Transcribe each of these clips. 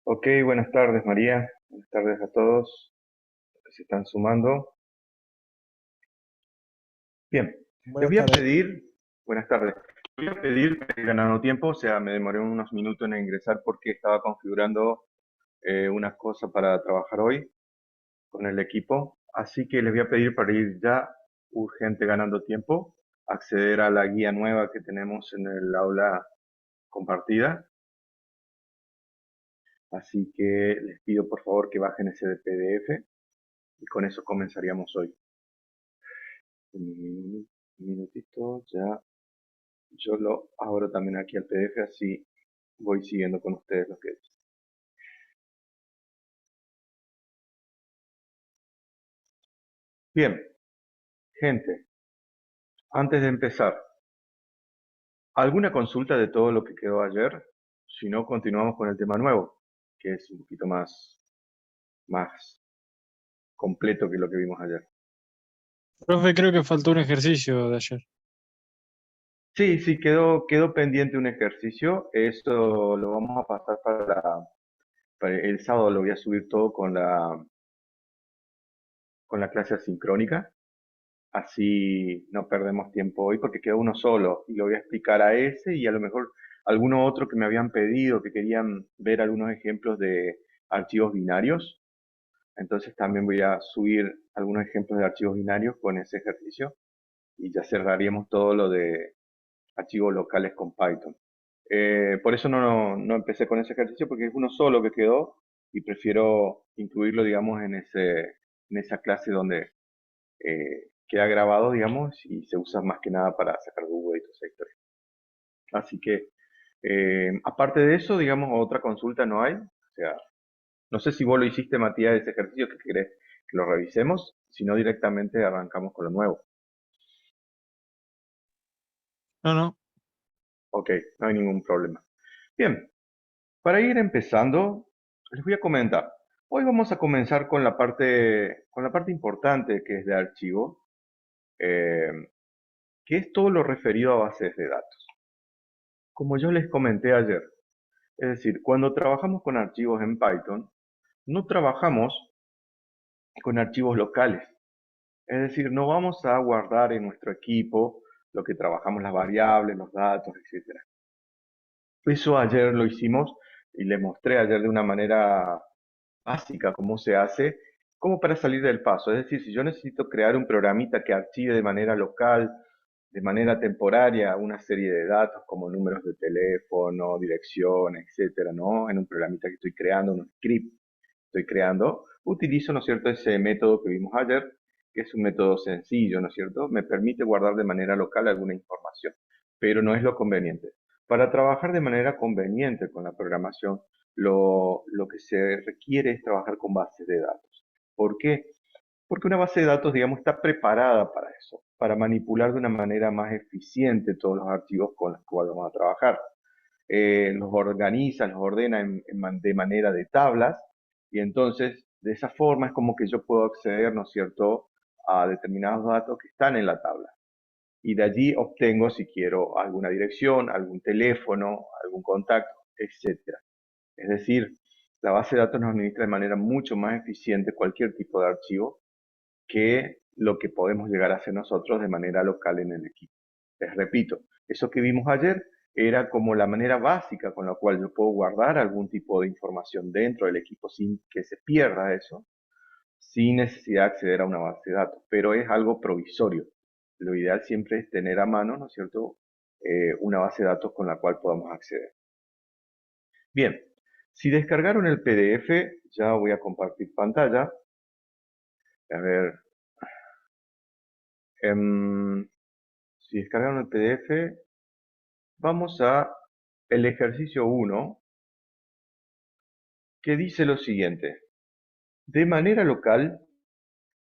Ok, buenas tardes María, buenas tardes a todos los que se están sumando. Bien, les Buenas voy a tardes. pedir, buenas tardes, voy a pedir que ganando tiempo, o sea, me demoré unos minutos en ingresar porque estaba configurando unas cosas para trabajar hoy con el equipo, así que les voy a pedir para ir ya urgente ganando tiempo, acceder a la guía nueva que tenemos en el aula compartida, así que les pido por favor que bajen ese PDF y con eso comenzaríamos hoy. Un minutito, ya yo lo abro también aquí al PDF, así voy siguiendo con ustedes lo que es. Bien, gente, antes de empezar, ¿alguna consulta de todo lo que quedó ayer? Si no, continuamos con el tema nuevo, que es un poquito más completo que lo que vimos ayer. Profe, creo que faltó un ejercicio de ayer. Sí, sí, quedó pendiente un ejercicio. Esto lo vamos a pasar para el sábado, lo voy a subir todo con la clase asincrónica. Así no perdemos tiempo hoy porque queda uno solo y lo voy a explicar a ese y a lo mejor alguno otro que me habían pedido, que querían ver algunos ejemplos de archivos binarios. Entonces también voy a subir algunos ejemplos de archivos binarios con ese ejercicio y ya cerraríamos todo lo de archivos locales con Python. Por eso no empecé con ese ejercicio porque es uno solo que quedó y prefiero incluirlo, digamos, en esa clase donde queda grabado, digamos, y se usa más que nada para sacar dudas y toda esa historia. Así que, aparte de eso, digamos, otra consulta no hay. O sea, no sé si vos lo hiciste, Matías, ese ejercicio que querés que lo revisemos, si no directamente arrancamos con lo nuevo. No, no. Ok, no hay ningún problema. Bien, para ir empezando, les voy a comentar. Hoy vamos a comenzar con la parte importante que es de archivo, eh, que es todo lo referido a bases de datos. Como yo les comenté ayer, es decir, cuando trabajamos con archivos en Python, no trabajamos con archivos locales. Es decir, no vamos a guardar en nuestro equipo lo que trabajamos, las variables, los datos, etcétera. Eso ayer lo hicimos y le mostré ayer de una manera básica cómo se hace, como para salir del paso. Es decir, si yo necesito crear un programita que archive de manera local, de manera temporaria, una serie de datos como números de teléfono, dirección, etcétera, ¿no? En un programita que estoy creando, un script estoy creando, utilizo, ¿no es cierto?, ese método que vimos ayer, que es un método sencillo, ¿no es cierto? Me permite guardar de manera local alguna información, pero no es lo conveniente. Para trabajar de manera conveniente con la programación, lo que se requiere es trabajar con bases de datos. ¿Por qué? Porque una base de datos, digamos, está preparada para eso, para manipular de una manera más eficiente todos los archivos con los cuales vamos a trabajar. Los organiza, los ordena de manera de tablas y entonces de esa forma es como que yo puedo acceder, ¿no es cierto?, a determinados datos que están en la tabla. Y de allí obtengo, si quiero, alguna dirección, algún teléfono, algún contacto, etcétera. Es decir, la base de datos nos administra de manera mucho más eficiente cualquier tipo de archivo que lo que podemos llegar a hacer nosotros de manera local en el equipo. Les repito, eso que vimos ayer era como la manera básica con la cual yo puedo guardar algún tipo de información dentro del equipo sin que se pierda eso, sin necesidad de acceder a una base de datos, pero es algo provisorio. Lo ideal siempre es tener a mano, ¿no es cierto?, una base de datos con la cual podamos acceder. Bien, si descargaron el PDF, ya voy a compartir pantalla. A ver, em, si descargaron el PDF, vamos a el ejercicio 1, que dice lo siguiente. De manera local,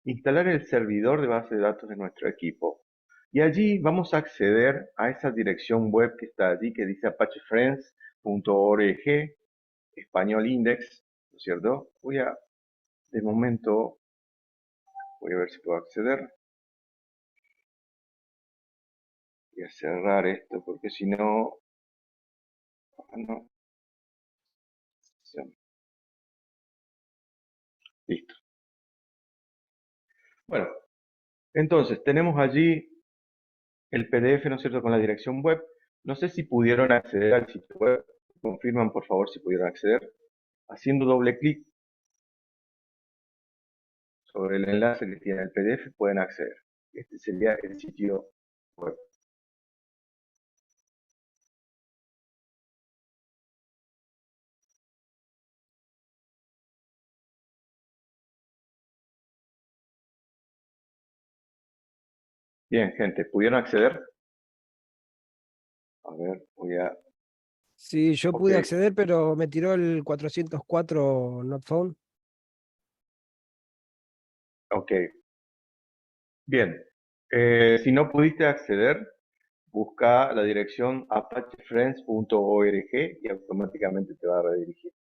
instalar el servidor de base de datos de nuestro equipo. Y allí vamos a acceder a esa dirección web que está allí, que dice apachefriends.org, español index, ¿no es cierto? De momento, voy a ver si puedo acceder. Voy a cerrar esto porque si no, no. Listo. Bueno, entonces tenemos allí el PDF, ¿no es cierto?, con la dirección web. No sé si pudieron acceder al sitio web. Confirman, por favor, si pudieron acceder. Haciendo doble clic sobre el enlace que tiene el PDF pueden acceder. Este sería el sitio web. Bien, gente, ¿pudieron acceder? A ver, voy a... Sí, yo Ok, pude acceder, pero me tiró el 404 not found. ok. Bien. Si no pudiste acceder, busca la dirección apachefriends.org y automáticamente te va a redirigir.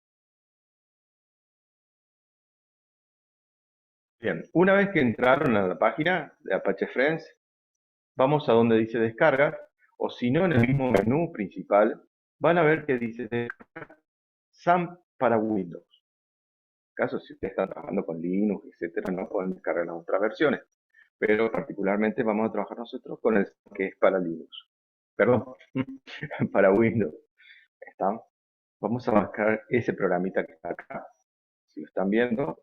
Bien, una vez que entraron a la página de Apache Friends, vamos a donde dice descargas, o si no, en el mismo menú principal, van a ver que dice SAM para Windows. En caso, si ustedes están trabajando con Linux, etcétera, no pueden descargar las otras versiones. Pero particularmente vamos a trabajar nosotros con el que es para Linux. Perdón, para Windows. ¿Está? Vamos a buscar ese programita que está acá, si lo están viendo,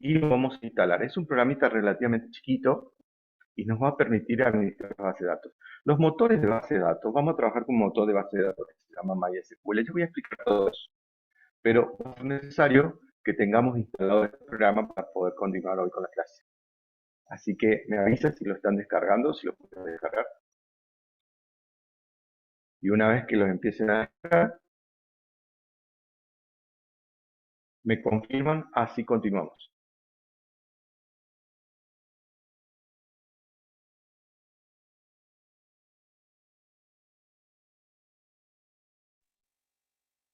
y lo vamos a instalar. Es un programita relativamente chiquito y nos va a permitir administrar la base de datos. Los motores de base de datos, vamos a trabajar con un motor de base de datos que se llama MySQL. Yo voy a explicar todo eso, pero es necesario que tengamos instalado este programa para poder continuar hoy con la clase. Así que me avisa si lo están descargando, si lo pueden descargar. Y una vez que los empiecen a descargar, me confirman, así continuamos.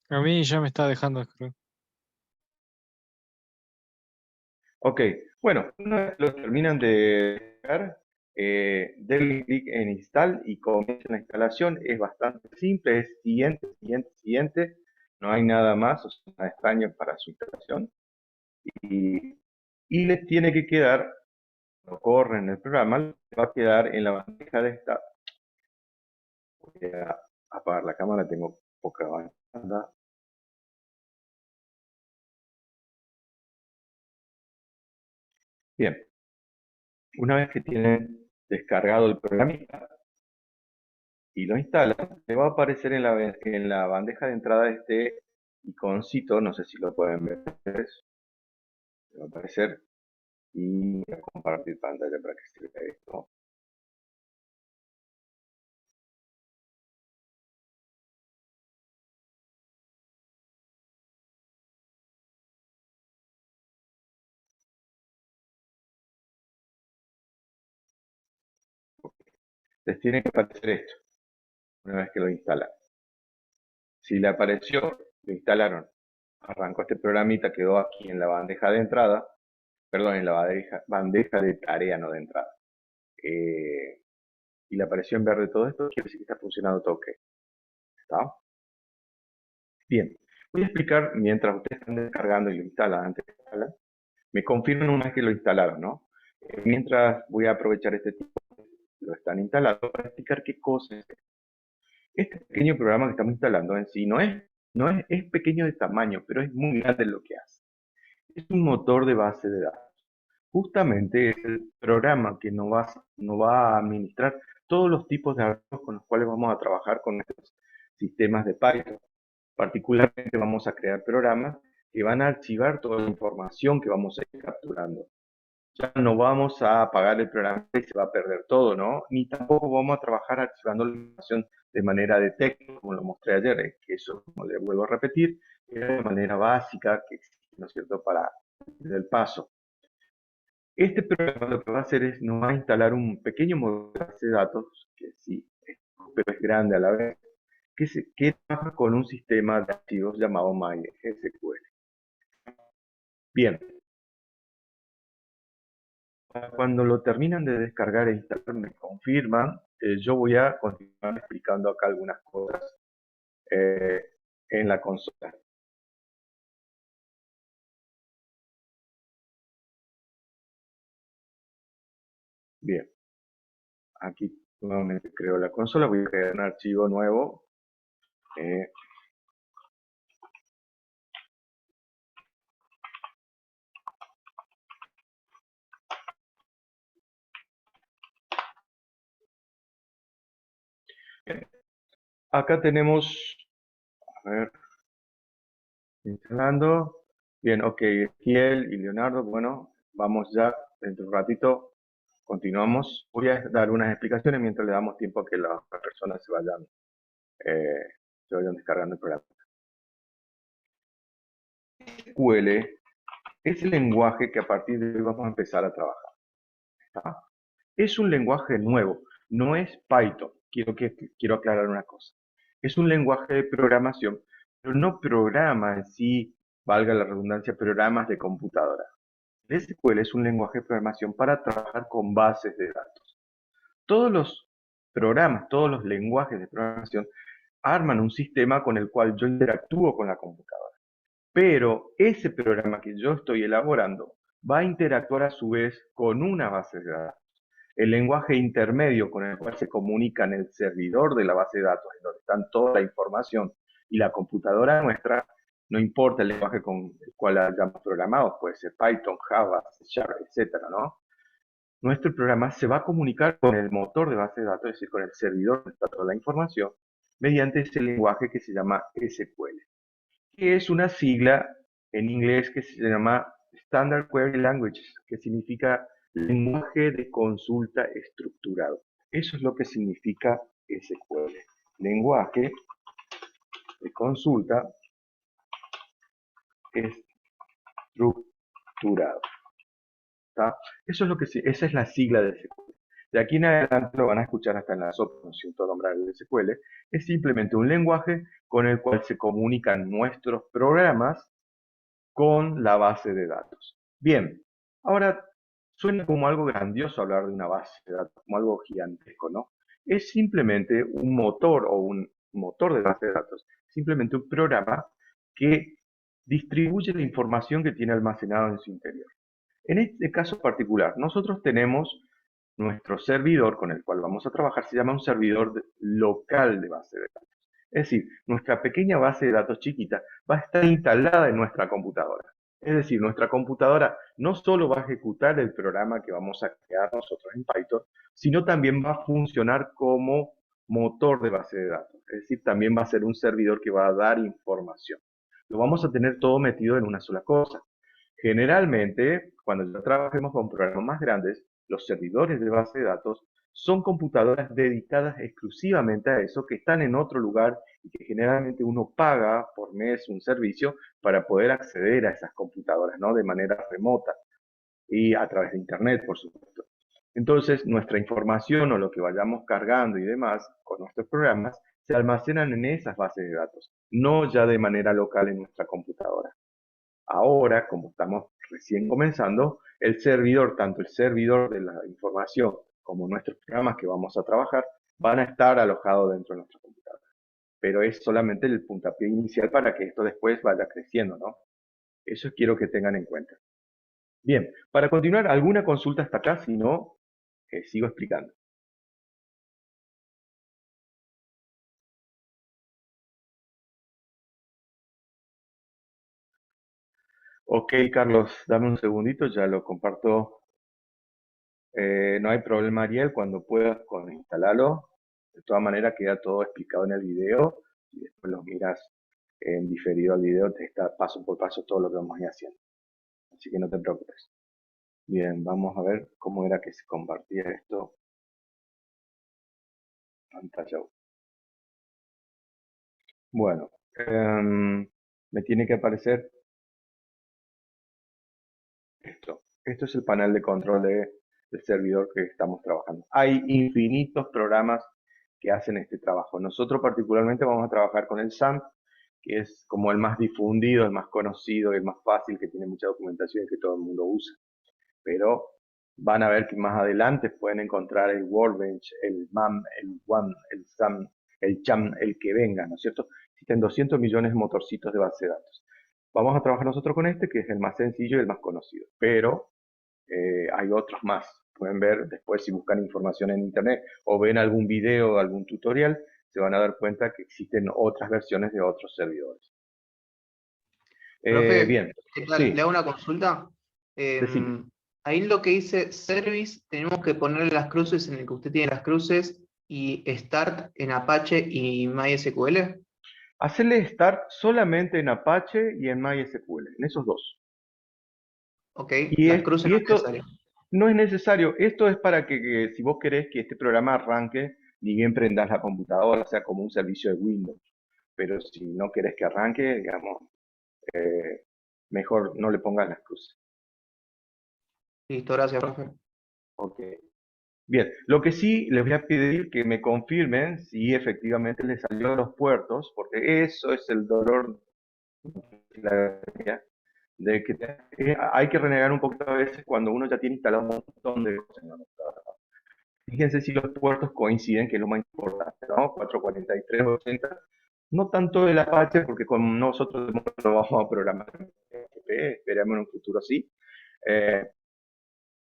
A mí ya me está dejando descargar. Ok, bueno, una vez que lo terminan de descargar, denle clic en Install y comiencen la instalación. Es bastante simple, es siguiente, siguiente, siguiente. No hay nada más, o sea, nada extraño para su instalación. Y les tiene que quedar, no corren el programa, les va a quedar en la bandeja de esta. Voy a apagar la cámara, tengo poca banda. Bien, una vez que tienen descargado el programita y lo instalan, le va a aparecer en la bandeja de entrada este iconcito, no sé si lo pueden ver, le va a aparecer y voy a compartir pantalla para que se vea esto. Les tiene que aparecer esto una vez que lo instalan. Si le apareció, lo instalaron, arrancó este programita, quedó aquí en la bandeja de entrada, perdón, en la bandeja de tarea, no de entrada. Y le apareció en verde todo esto, quiere decir que está funcionando todo ok. ¿Está? Bien, voy a explicar mientras ustedes están descargando y lo instalan, antes de instalar, me confirman una vez que lo instalaron, ¿no? Mientras voy a aprovechar este tiempo, lo están instalando para explicar qué cosa es. Este pequeño programa que estamos instalando en sí es pequeño de tamaño, pero es muy grande lo que hace. Es un motor de base de datos. Justamente es el programa que nos va a administrar todos los tipos de archivos con los cuales vamos a trabajar con nuestros sistemas de Python. Particularmente vamos a crear programas que van a archivar toda la información que vamos a ir capturando. Ya no vamos a apagar el programa y se va a perder todo, ¿no? Ni tampoco vamos a trabajar archivando la información de manera de texto, como lo mostré ayer, que eso, como le vuelvo a repetir, es de manera básica que existe, ¿no es cierto?, para el paso. Este programa lo que va a hacer es, nos va a instalar un pequeño modelo de base de datos, que sí, pero es grande a la vez, que trabaja con un sistema de archivos llamado MySQL. Bien, cuando lo terminan de descargar e instalar, me confirman. Yo voy a continuar explicando acá algunas cosas eh, en la consola. Bien, aquí nuevamente creo la consola, voy a crear un archivo nuevo. eh, Acá tenemos, a ver, instalando. Bien, ok, Ezequiel y Leonardo, bueno, vamos ya, dentro de un ratito continuamos. Voy a dar unas explicaciones mientras le damos tiempo a que las personas eh, se vayan descargando el programa. SQL es el lenguaje que a partir de hoy vamos a empezar a trabajar. ¿Está? Es un lenguaje nuevo, no es Python. Quiero aclarar una cosa. Es un lenguaje de programación, pero no programa en sí, valga la redundancia, programas de computadora. El SQL es un lenguaje de programación para trabajar con bases de datos. Todos los programas, todos los lenguajes de programación arman un sistema con el cual yo interactúo con la computadora. Pero ese programa que yo estoy elaborando va a interactuar a su vez con una base de datos. El lenguaje intermedio con el cual se comunican el servidor de la base de datos, en donde están toda la información, y la computadora nuestra, no importa el lenguaje con el cual hayamos programado, puede ser Python, Java, C Sharp, etcétera, ¿no? Nuestro programa se va a comunicar con el motor de base de datos, es decir, con el servidor donde está toda la información, mediante ese lenguaje que se llama SQL, que es una sigla en inglés que se llama Standard Query Language, que significa lenguaje de consulta estructurado. Eso es lo que significa SQL, lenguaje de consulta estructurado. ¿Está? Eso es lo que, esa es la sigla de SQL. De aquí en adelante lo van a escuchar hasta en la sopa, no siento nombrar el SQL. Es simplemente un lenguaje con el cual se comunican nuestros programas con la base de datos. Bien, ahora suena como algo grandioso hablar de una base de datos, como algo gigantesco, ¿no? Es simplemente un motor o un motor de base de datos, simplemente un programa que distribuye la información que tiene almacenado en su interior. En este caso particular, nosotros tenemos nuestro servidor con el cual vamos a trabajar, se llama un servidor local de base de datos. Es decir, nuestra pequeña base de datos chiquita va a estar instalada en nuestra computadora. Es decir, nuestra computadora no solo va a ejecutar el programa que vamos a crear nosotros en Python, sino también va a funcionar como motor de base de datos. Es decir, también va a ser un servidor que va a dar información. Lo vamos a tener todo metido en una sola cosa. Generalmente, cuando ya trabajemos con programas más grandes, los servidores de base de datos son computadoras dedicadas exclusivamente a eso, que están en otro lugar y que generalmente uno paga por mes un servicio para poder acceder a esas computadoras, ¿no? De manera remota y a través de Internet, por supuesto. Entonces, nuestra información o lo que vayamos cargando y demás con nuestros programas se almacenan en esas bases de datos, no ya de manera local en nuestra computadora. Ahora, como estamos recién comenzando, el servidor, tanto el servidor de la información como nuestros programas que vamos a trabajar, van a estar alojados dentro de nuestra computadora. Pero es solamente el puntapié inicial para que esto después vaya creciendo, ¿no? Eso quiero que tengan en cuenta. Bien, para continuar, ¿alguna consulta hasta acá? Si no, sigo explicando. Ok, Carlos, dame un segundito, ya lo comparto. No hay problema, Ariel, cuando puedas instalarlo. De todas maneras, queda todo explicado en el video y después lo miras en diferido al video, te está paso por paso todo lo que vamos a ir haciendo. Así que no te preocupes. Bien, vamos a ver cómo era que se compartía esto en pantalla. Bueno, me tiene que aparecer esto. Esto es el panel de control del servidor que estamos trabajando. Hay infinitos programas que hacen este trabajo. Nosotros particularmente vamos a trabajar con el SAMP, que es como el más difundido, el más conocido, el más fácil, que tiene mucha documentación y que todo el mundo usa. Pero van a ver que más adelante pueden encontrar el Workbench, el MAM, el WAM, el SAM, el CHAM, el que venga, ¿no es cierto? Existen 200 millones de motorcitos de base de datos. Vamos a trabajar nosotros con este, que es el más sencillo y el más conocido, pero hay otros más pueden ver después si buscan información en internet o ven algún video, algún tutorial, se van a dar cuenta que existen otras versiones de otros servidores. Profe, Bien, ¿qué tal? Le sí, hago una consulta. decime. Ahí en lo que dice Service, tenemos que ponerle las cruces en el que usted tiene las cruces y Start en Apache y MySQL. Hacerle start solamente en Apache y en MySQL, en esos dos. Ok, Y, las cruces y no es esto necesario. no es necesario, esto es para que si vos querés que este programa arranque, ni bien prendas la computadora, sea como un servicio de Windows. Pero si no querés que arranque, digamos, eh, mejor no le pongas las cruces. Listo, gracias, profe. Ok. Bien, lo que sí les voy a pedir que me confirmen si efectivamente les salió de los puertos, porque eso es el dolor de la de que hay que renegar un poquito a veces cuando uno ya tiene instalado un montón de cosas en la computadora. Fíjense si los puertos coinciden, que es lo más importante, ¿no? 44380. No tanto el Apache, porque con nosotros lo vamos a programar en PHP, esperamos en un futuro sí. Eh,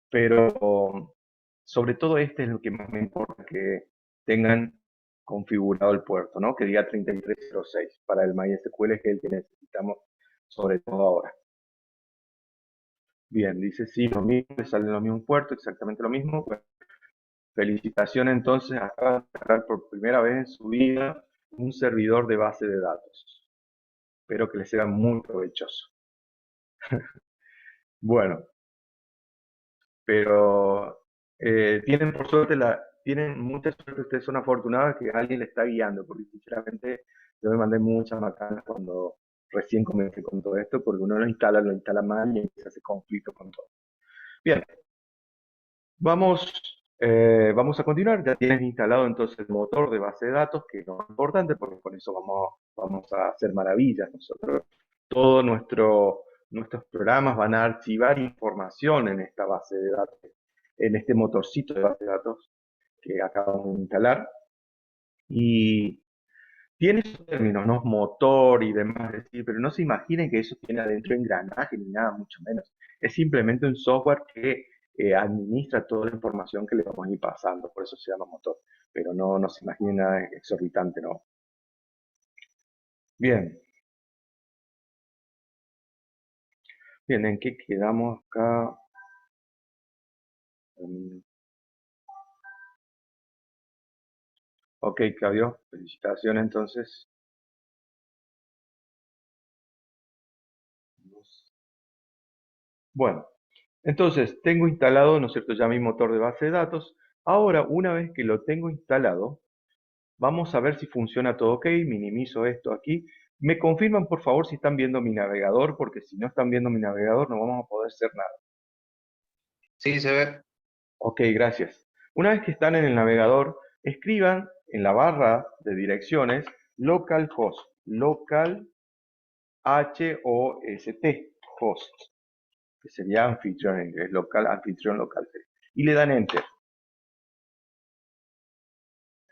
pero sobre todo este es lo que más me importa, que tengan configurado el puerto, ¿no? Que diga 3306 para el MySQL, que es el que necesitamos sobre todo ahora. Bien, dice sí, lo mismo, le salen los mismos puertos, exactamente lo mismo. Bueno, felicitaciones entonces, acaba de cerrar por primera vez en su vida un servidor de base de datos. Espero que les sea muy provechoso. Bueno, pero tienen por suerte tienen mucha suerte, ustedes son afortunados que alguien les está guiando, porque sinceramente yo me mandé muchas macanas cuando recién comencé con todo esto, porque uno lo instala mal y empieza ese conflicto con todo. Bien, vamos a continuar. Ya tienes instalado entonces el motor de base de datos, que es lo más importante, porque con eso vamos a hacer maravillas nosotros. Todos nuestros programas van a archivar información en esta base de datos, en este motorcito de base de datos que acabamos de instalar. Y tiene sus términos, ¿no? Motor y demás, decir, pero no se imaginen que eso tiene adentro engranaje ni nada, mucho menos. Es simplemente un software que administra toda la información que le vamos a ir pasando, por eso se llama motor. Pero no se imaginen nada exorbitante, ¿no? Bien, bien, ¿en qué quedamos acá? Mm, Ok, Claudio, felicitaciones entonces. Bueno, entonces tengo instalado, ¿no es cierto?, ya mi motor de base de datos. Ahora, una vez que lo tengo instalado, vamos a ver si funciona todo ok. Minimizo esto aquí. Me confirman, por favor, si están viendo mi navegador, porque si no están viendo mi navegador no vamos a poder hacer nada. Sí, se ve. Ok, gracias. Una vez que están en el navegador, escriban en la barra de direcciones localhost, local H-O-S-T, host, que sería anfitrión en inglés, local, anfitrión local. Y le dan enter.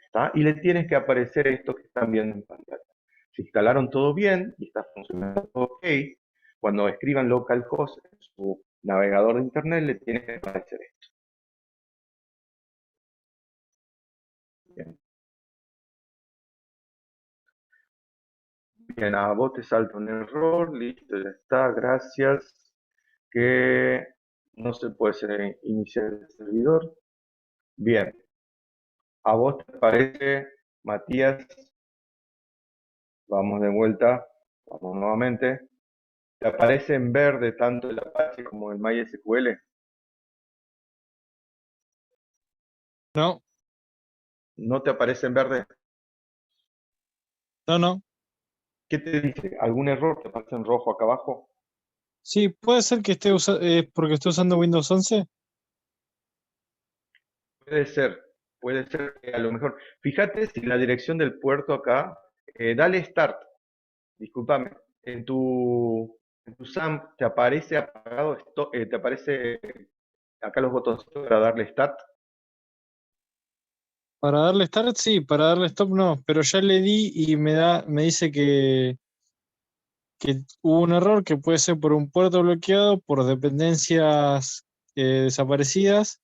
¿Está? Y le tiene que aparecer esto que están viendo en pantalla. Si instalaron todo bien y está funcionando todo ok, cuando escriban localhost en su navegador de internet le tiene que aparecer esto. Bien, bien, a vos te salta un error, listo, ya está, gracias, que no se puede iniciar el servidor. Bien, a vos te aparece, Matías, vamos de vuelta, vamos nuevamente, te aparece en verde tanto el Apache como el MySQL. No, ¿No te aparece en verde? no. ¿Qué te dice? ¿Algún error? ¿Te aparece en rojo acá abajo? Sí, puede ser que esté porque estoy usando Windows 11. Puede ser, puede ser que a lo mejor. Fíjate si la dirección del puerto acá, dale start, discúlpame, en tu SAM te aparece apagado, te aparece acá los botoncitos para darle start. Para darle start, sí, para darle stop, no. Pero ya le di y me dice que hubo un error que puede ser por un puerto bloqueado, por dependencias desaparecidas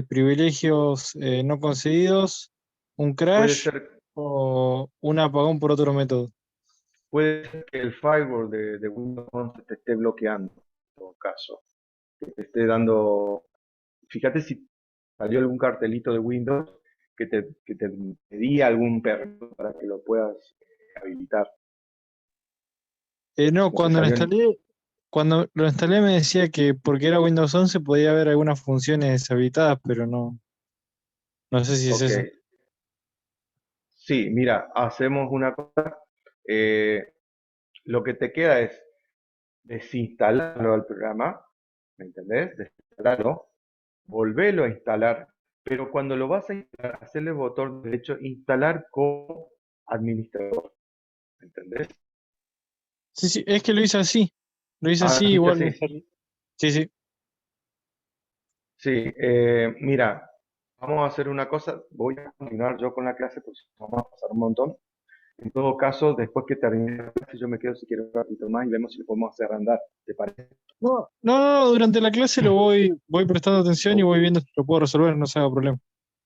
privilegios no concedidos, un Puede crash ser, o un apagón por otro método. puede ser que el firewall de Windows 11 te esté bloqueando, en todo caso. Que te esté dando, fíjate si salió algún cartelito de Windows que te pedía algún permiso para que lo puedas habilitar. No, No te salió en... cuando lo instalé me decía que porque era Windows 11 podía haber algunas funciones deshabilitadas, pero no sé si es Ok, eso. sí, mira, hacemos una cosa. eh, lo que te queda es desinstalarlo al programa, ¿me entendés? Desinstalarlo, volverlo a instalar, pero cuando lo vas a instalar, hacerle botón derecho, instalar como administrador, ¿me entendés? Sí, sí, es que lo hice así. Lo hice Ah, así, lo hiciste igual así. me salió. Sí, sí. Sí, mira, vamos a hacer una cosa, voy a continuar yo con la clase porque si no vamos a pasar un montón. En todo caso, después que termine la clase, yo me quedo si quiero un ratito más y vemos si lo podemos hacer andar, ¿te parece? No, durante la clase voy prestando atención y Ok, voy viendo si lo puedo resolver, no se haga problema.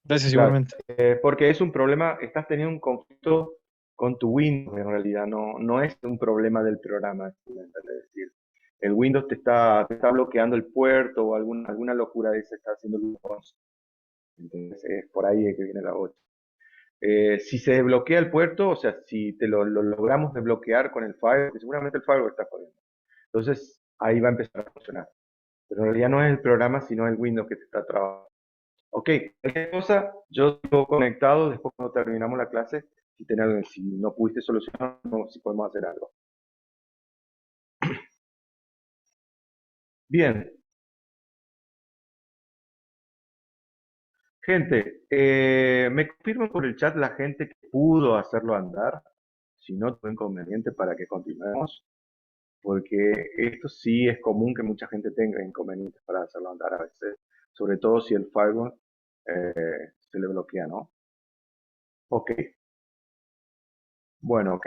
Gracias claro, igualmente. porque es un problema, estás teniendo un conflicto con tu Windows en realidad, no es un problema del programa, es decir, el Windows te está bloqueando el puerto o alguna locura de esa está haciendo el Windows. Entonces es por ahí que viene la otra. Si se desbloquea el puerto, o sea, si te lo logramos desbloquear con el firewall, que seguramente el firewall está jodiendo. Entonces ahí va a empezar a funcionar. Pero en realidad no es el programa, sino el Windows que te está trabajando. Ok, cualquier cosa, yo estoy conectado después cuando terminamos la clase, si no pudiste solucionar, si podemos hacer algo. Bien, gente, me confirman por el chat la gente que pudo hacerlo andar, si no tuvo inconveniente para que continuemos, porque esto sí es común que mucha gente tenga inconvenientes para hacerlo andar a veces, sobre todo si el firewall se le bloquea, ¿no? Ok, bueno, ok.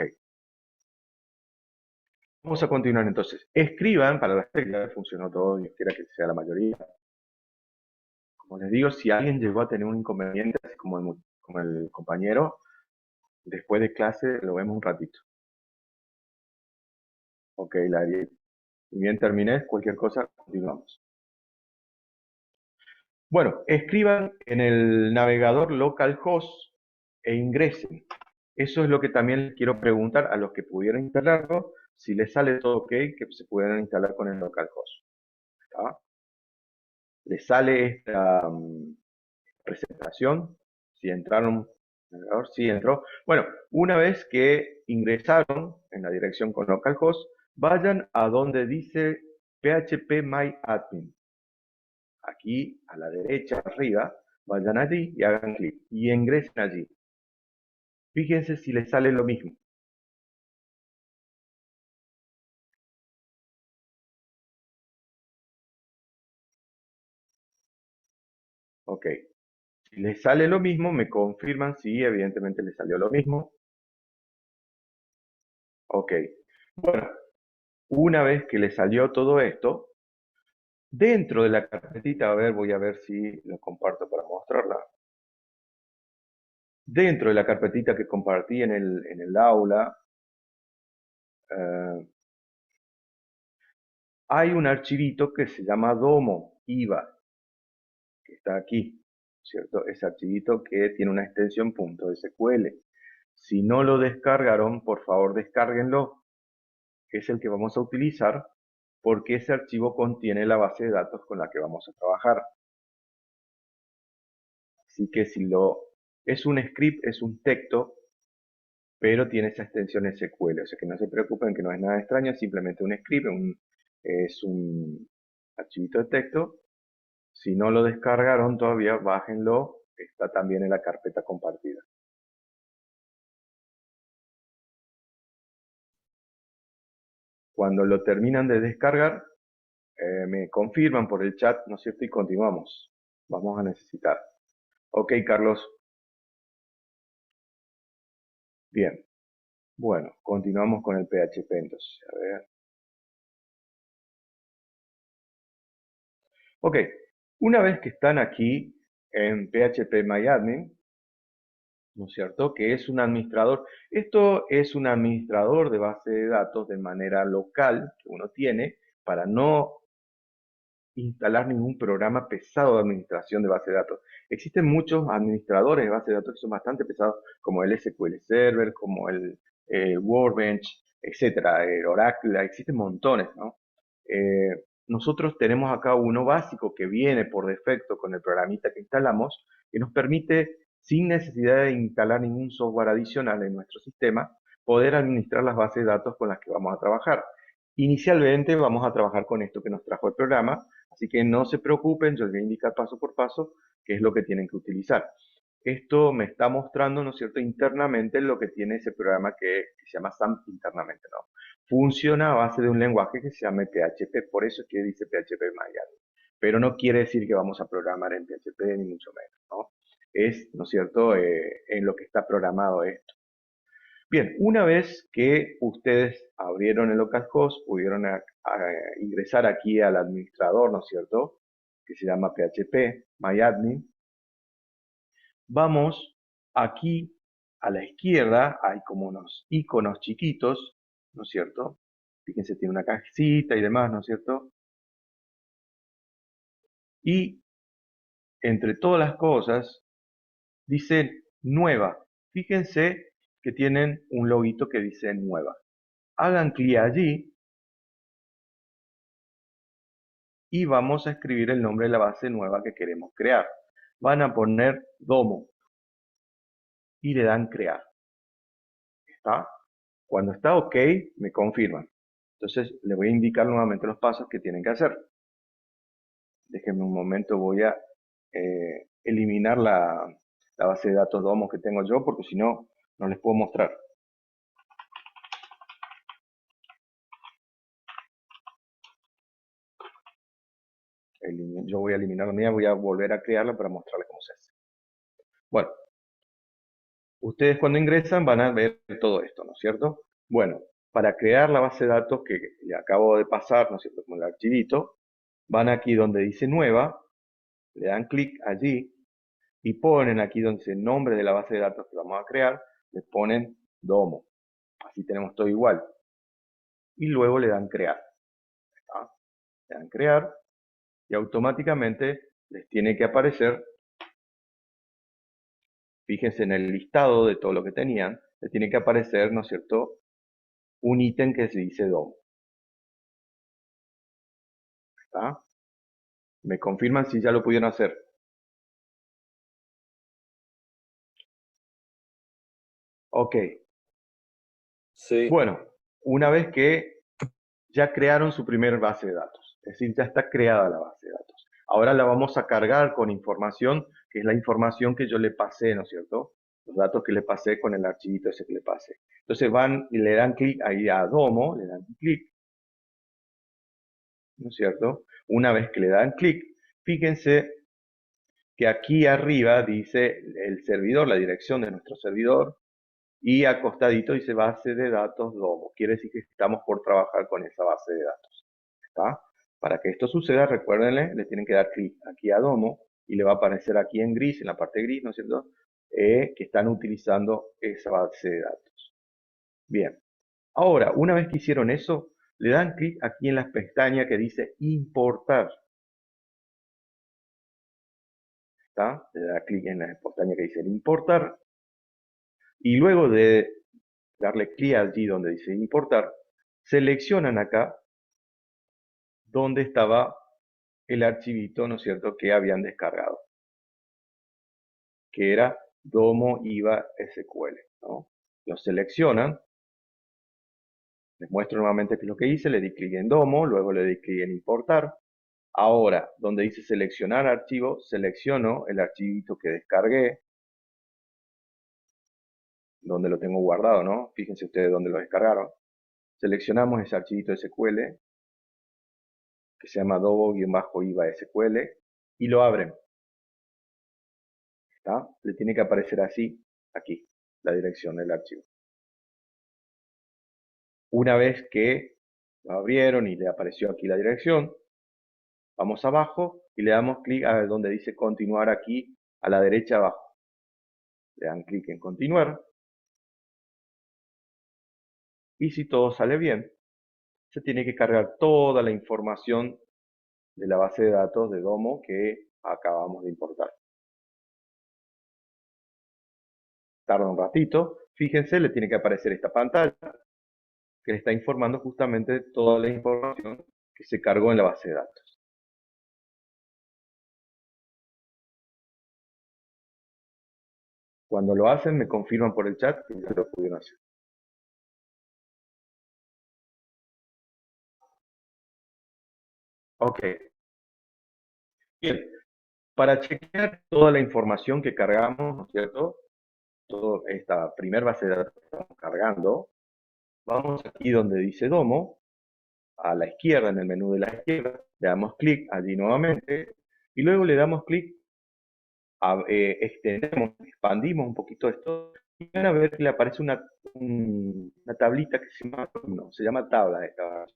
Vamos a continuar entonces. Escriban, para las teclas, funcionó todo, Dios quiera que sea la mayoría. Como les digo, si alguien llegó a tener un inconveniente, así como el compañero, después de clase lo vemos un ratito. Ok, Larry. Si bien terminé, cualquier cosa, continuamos. Bueno, escriban en el navegador localhost e ingresen. Eso es lo que también les quiero preguntar a los que pudieron instalarlo, si les sale todo ok, que se pudieran instalar con el localhost. ¿Está? Les sale esta presentación, si entraron, si entró. Bueno, una vez que ingresaron en la dirección con localhost, vayan a donde dice phpMyAdmin. Aquí a la derecha, arriba, vayan allí y hagan clic y ingresen allí. Fíjense si les sale lo mismo. Ok. Si les sale lo mismo, me confirman si evidentemente les salió lo mismo. Ok. Bueno, una vez que les salió todo esto, dentro de la carpetita, a ver, voy a ver si lo comparto para mostrarla. Dentro de la carpetita que compartí en el aula, eh, hay un archivito que se llama Domo IVA, que está aquí, ¿cierto? Ese archivito que tiene una extensión .sql. Si no lo descargaron, por favor descárguenlo, que es el que vamos a utilizar, porque ese archivo contiene la base de datos con la que vamos a trabajar. Así que es un script, es un texto, pero tiene esa extensión SQL, o sea que no se preocupen que no es nada extraño, es simplemente un script, es un archivito de texto. Si no lo descargaron todavía, bájenlo, está también en la carpeta compartida. Cuando lo terminan de descargar, me confirman por el chat, ¿no es cierto? Y continuamos. Vamos a necesitar. Ok, Carlos. Bien. Bueno, continuamos con el PHP entonces. A ver. Ok, una vez que están aquí, en phpMyAdmin, ¿no es cierto? Que es un administrador. Esto es un administrador de base de datos de manera local que uno tiene para no instalar ningún programa pesado de administración de base de datos. Existen muchos administradores de base de datos que son bastante pesados, como el SQL Server, como el Workbench, etcétera, el Oracle, existen montones, ¿no? Nosotros tenemos acá uno básico que viene por defecto con el programita que instalamos, que nos permite, sin necesidad de instalar ningún software adicional en nuestro sistema, poder administrar las bases de datos con las que vamos a trabajar. Inicialmente vamos a trabajar con esto que nos trajo el programa, así que no se preocupen, yo les voy a indicar paso por paso qué es lo que tienen que utilizar. Esto me está mostrando, ¿no es cierto?, internamente lo que tiene ese programa que se llama SAMP internamente, ¿no? Funciona a base de un lenguaje que se llama PHP, por eso es que dice phpMyAdmin. Pero no quiere decir que vamos a programar en PHP, ni mucho menos, ¿no? Es, ¿no es cierto?, en lo que está programado esto. Bien, una vez que ustedes abrieron el localhost, pudieron ingresar aquí al administrador, ¿no es cierto?, que se llama phpMyAdmin. Vamos aquí a la izquierda, hay como unos iconos chiquitos, ¿no es cierto? Fíjense, tiene una cajita y demás, ¿no es cierto? Y entre todas las cosas, dice nueva. Fíjense que tienen un loguito que dice nueva. Hagan clic allí y vamos a escribir el nombre de la base nueva que queremos crear. Van a poner Domo y le dan crear. ¿Está? Cuando está OK, me confirman. Entonces, les voy a indicar nuevamente los pasos que tienen que hacer. Déjenme un momento, voy a eliminar la base de datos Domo que tengo yo, porque si no, no les puedo mostrar. Yo voy a eliminar la mía, voy a volver a crearla para mostrarles cómo se hace. Bueno, ustedes cuando ingresan van a ver todo esto, ¿no es cierto? Bueno, para crear la base de datos que le acabo de pasar, ¿no es cierto?, como el archivito, van aquí donde dice nueva, le dan clic allí y ponen aquí donde dice nombre de la base de datos que vamos a crear, le ponen Domo. Así tenemos todo igual. Y luego le dan crear. ¿Está? Le dan crear y automáticamente les tiene que aparecer, fíjense en el listado de todo lo que tenían, les tiene que aparecer, ¿no es cierto?, un ítem que se dice Domo. ¿Está? Me confirman si ya lo pudieron hacer. Ok. Sí. Bueno, una vez que ya crearon su primer base de datos, es decir, ya está creada la base de datos. Ahora la vamos a cargar con información, que es la información que yo le pasé, ¿no es cierto? Los datos que le pasé con el archivito ese que le pasé. Entonces van y le dan clic ahí a Domo, le dan clic, ¿no es cierto? Una vez que le dan clic, fíjense que aquí arriba dice el servidor, la dirección de nuestro servidor, y acostadito dice base de datos Domo. Quiere decir que estamos por trabajar con esa base de datos. ¿Está? Para que esto suceda, recuérdenle, le tienen que dar clic aquí a Domo y le va a aparecer aquí en gris, en la parte gris, ¿no es cierto?, que están utilizando esa base de datos. Bien. Ahora, una vez que hicieron eso, le dan clic aquí en la pestaña que dice importar. ¿Está? Le da clic en la pestaña que dice importar. Y luego de darle clic allí donde dice importar, seleccionan acá donde estaba el archivito, ¿no es cierto?, que habían descargado, que era Domo IVA SQL, ¿no? Lo seleccionan, les muestro nuevamente qué es lo que hice, le di clic en Domo, luego le di clic en importar. Ahora, donde dice seleccionar archivo, selecciono el archivito que descargué, donde lo tengo guardado, ¿no? Fíjense ustedes dónde lo descargaron. Seleccionamos ese archivito SQL, que se llama Domo-IVA SQL, y lo abren. ¿Está? Le tiene que aparecer así, aquí, la dirección del archivo. Una vez que lo abrieron y le apareció aquí la dirección, vamos abajo y le damos clic a donde dice continuar aquí a la derecha abajo. Le dan clic en continuar. Y si todo sale bien, se tiene que cargar toda la información de la base de datos de Domo que acabamos de importar. Tarda un ratito. Fíjense, le tiene que aparecer esta pantalla que le está informando justamente de toda la información que se cargó en la base de datos. Cuando lo hacen, me confirman por el chat que ya lo pudieron hacer. Ok. Bien. Para chequear toda la información que cargamos, ¿no es cierto? Toda esta primera base de datos que estamos cargando, vamos aquí donde dice Domo, a la izquierda, en el menú de la izquierda, le damos clic allí nuevamente, y luego le damos clic, extendemos, expandimos un poquito esto, y van a ver que le aparece una tablita que se llama tabla esta.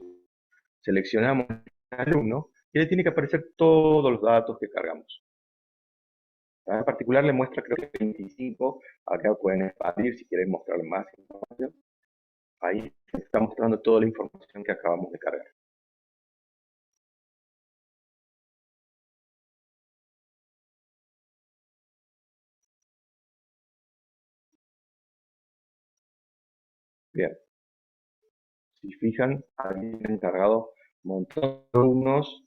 Seleccionamos al alumno, y le tiene que aparecer todos los datos que cargamos. En particular le muestra creo que 25, acá pueden expandir si quieren mostrarle más información. Ahí está mostrando toda la información que acabamos de cargar. Bien, si fijan, ahí han cargado un montón de alumnos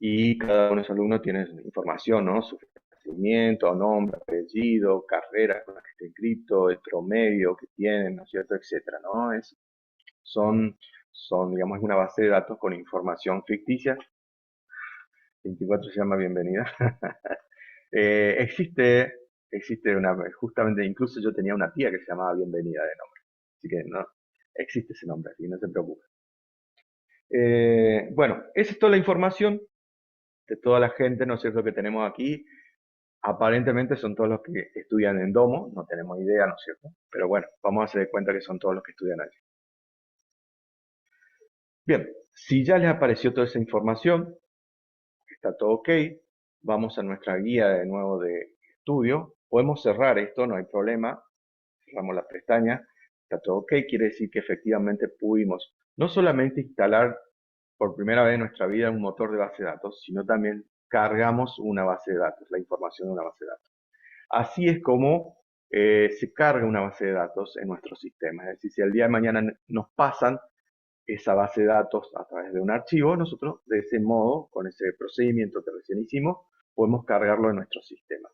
y cada uno de esos alumnos tiene información, ¿no? Su nacimiento, nombre, apellido, carrera con la que está inscrito, el promedio que tienen, ¿no es cierto?, etcétera, ¿no? Son, digamos, una base de datos con información ficticia. 24 se llama bienvenida. Existe justamente, incluso yo tenía una tía que se llamaba bienvenida de nombre. Así que no, existe ese nombre, así que no se preocupe. Bueno, esa es toda la información de toda la gente, ¿no es cierto?, que tenemos aquí. Aparentemente son todos los que estudian en Domo, no tenemos idea, ¿no es cierto? Pero bueno, vamos a hacer de cuenta que son todos los que estudian allí. Bien, si ya les apareció toda esa información, está todo ok, vamos a nuestra guía de nuevo de estudio. Podemos cerrar esto, no hay problema. Cerramos la pestaña, está todo ok, quiere decir que efectivamente pudimos no solamente instalar por primera vez en nuestra vida un motor de base de datos, sino también cargamos una base de datos, la información de una base de datos. Así es como se carga una base de datos en nuestro sistema. Es decir, si el día de mañana nos pasan esa base de datos a través de un archivo, nosotros de ese modo, con ese procedimiento que recién hicimos, podemos cargarlo en nuestro sistema.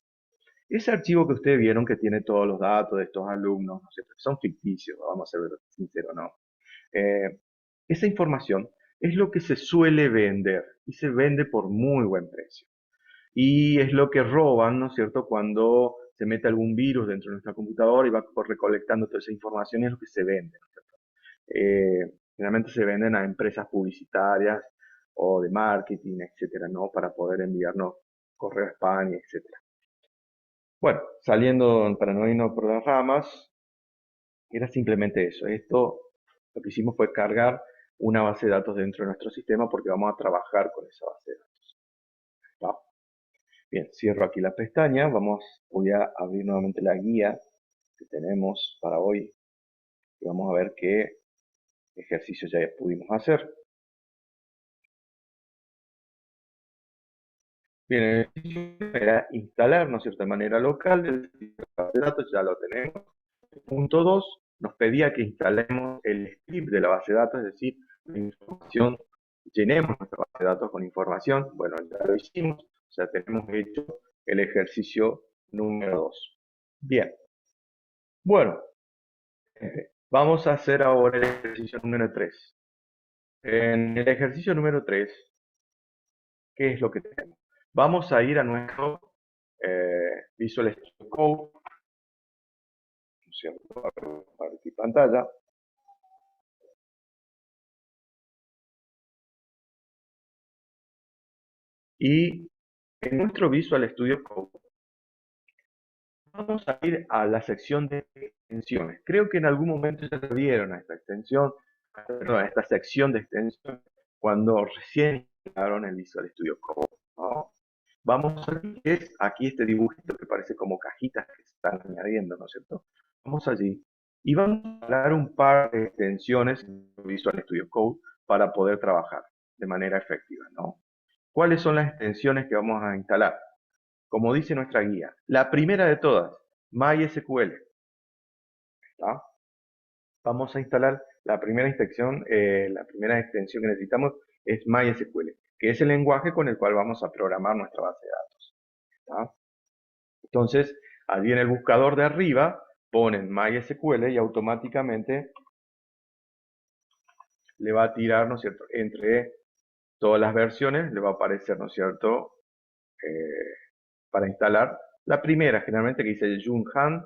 Ese archivo que ustedes vieron que tiene todos los datos de estos alumnos, ¿no es cierto?, son ficticios, vamos a ser sinceros, ¿no? Esa información es lo que se suele vender y se vende por muy buen precio. Y es lo que roban, ¿no es cierto?, cuando se mete algún virus dentro de nuestra computadora y va recolectando toda esa información, y es lo que se vende, ¿no es cierto? Generalmente se venden a empresas publicitarias o de marketing, etcétera, ¿no?, para poder enviarnos correo spam, etcétera. Bueno, saliendo para no irnos por las ramas, era simplemente eso. Esto, lo que hicimos fue cargar una base de datos dentro de nuestro sistema porque vamos a trabajar con esa base de datos. ¿Está? Bien, cierro aquí la pestaña. Voy a abrir nuevamente la guía que tenemos para hoy. Y vamos a ver qué ejercicios ya pudimos hacer. Bien, el ejercicio era instalar, ¿no es cierto?, de manera local el base de datos, ya lo tenemos. Punto 2, nos pedía que instalemos el script de la base de datos, es decir, la información, llenemos nuestra base de datos con información. Bueno, ya lo hicimos, o sea, tenemos hecho el ejercicio número 2. Bien, bueno, vamos a hacer ahora el ejercicio número 3. En el ejercicio número 3, ¿qué es lo que tenemos? Vamos a ir a nuestro Visual Studio Code, ¿no es cierto?, a compartir pantalla. Y en nuestro Visual Studio Code vamos a ir a la sección de extensiones. Creo que en algún momento ya vieron a esta extensión, perdón, a esta sección de extensiones cuando recién instalaron el Visual Studio Code, ¿no? vamos a es aquí este dibujito que parece como cajitas que se están añadiendo, ¿no es cierto? Vamos allí y vamos a instalar un par de extensiones en Visual Studio Code para poder trabajar de manera efectiva, ¿no? ¿Cuáles son las extensiones que vamos a instalar? Como dice nuestra guía, la primera de todas, MySQL, ¿está? Vamos a instalar la primera extensión que necesitamos es MySQL, que es el lenguaje con el cual vamos a programar nuestra base de datos, ¿está? Entonces, allí en el buscador de arriba ponen MySQL y automáticamente le va a tirar, ¿no es cierto? Entre todas las versiones le va a aparecer, ¿no es cierto? Para instalar la primera, generalmente que dice Jun Han,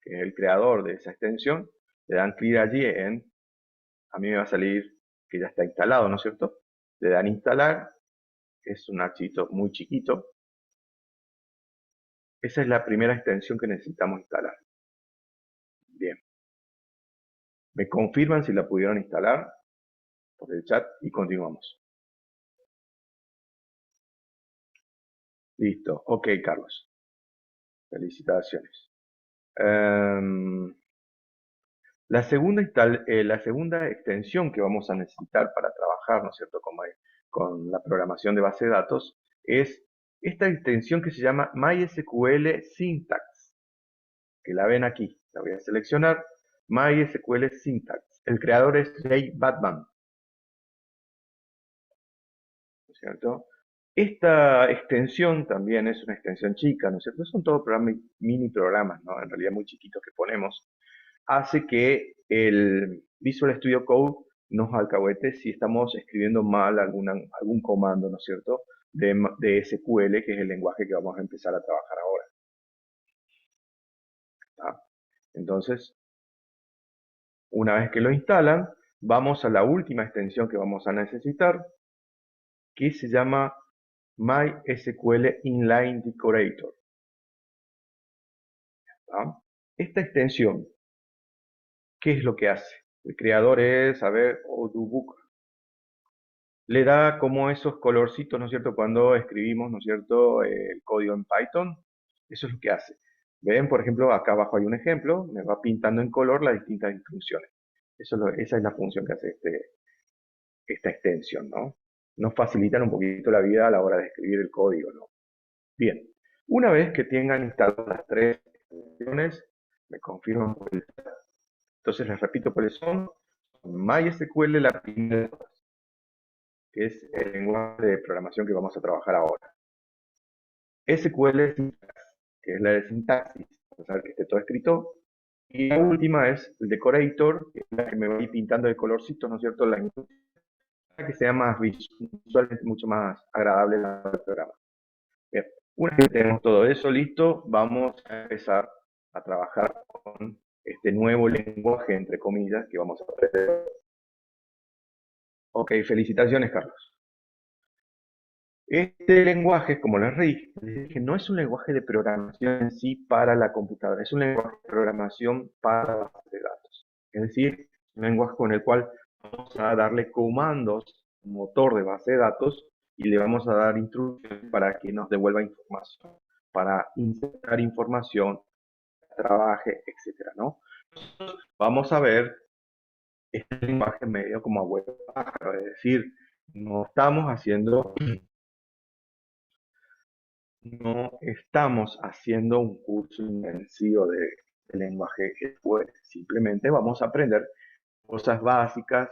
que es el creador de esa extensión, le dan clic allí a mí me va a salir que ya está instalado, ¿no es cierto? Le dan instalar, es un archivo muy chiquito. Esa es la primera extensión que necesitamos instalar. Bien. Me confirman si la pudieron instalar por el chat y continuamos. Listo. Ok, Carlos. Felicitaciones. La segunda extensión que vamos a necesitar para trabajar, ¿no es cierto?, con la programación de base de datos, es esta extensión que se llama MySQL Syntax, que la ven aquí. La voy a seleccionar, MySQL Syntax. El creador es Jay Batman, ¿no es cierto? Esta extensión también es una extensión chica, ¿no es cierto? Son todos mini programas, ¿no? En realidad muy chiquitos que ponemos. Hace que el Visual Studio Code nos alcahuete si estamos escribiendo mal algún comando, ¿no es cierto? De SQL, que es el lenguaje que vamos a empezar a trabajar ahora. ¿Está? Entonces, una vez que lo instalan, vamos a la última extensión que vamos a necesitar, que se llama MySQL Inline Decorator. ¿Está? Esta extensión, ¿qué es lo que hace? El creador es, a ver, Odubuk. Le da como esos colorcitos, ¿no es cierto? Cuando escribimos, ¿no es cierto?, el código en Python. Eso es lo que hace. Ven, por ejemplo, acá abajo hay un ejemplo. Me va pintando en color las distintas instrucciones. Esa es la función que hace esta extensión, ¿no? Nos facilitan un poquito la vida a la hora de escribir el código, ¿no? Bien. Una vez que tengan instaladas las tres extensiones, me confirman por el chat. Entonces les repito cuáles son. MySQL, la primera, que es el lenguaje de programación que vamos a trabajar ahora. SQL Syntax, que es la de sintaxis, para saber que esté todo escrito. Y la última es el Decorator, que es la que me va a ir pintando de colorcitos, ¿no es cierto? Para que sea más visualmente mucho más agradable el programa. Bien, una vez que tenemos todo eso listo, vamos a empezar a trabajar con este nuevo lenguaje, entre comillas, que vamos a aprender. Ok, felicitaciones, Carlos. Este lenguaje, como les dije, no es un lenguaje de programación en sí para la computadora, es un lenguaje de programación para bases de datos. Es decir, un lenguaje con el cual vamos a darle comandos al motor de base de datos y le vamos a dar instrucciones para que nos devuelva información, para insertar información, trabaje, etcétera, ¿no? Vamos a ver este lenguaje medio como abuelo pájaro, es decir, no estamos haciendo un curso intensivo de lenguaje SQL. Simplemente vamos a aprender cosas básicas,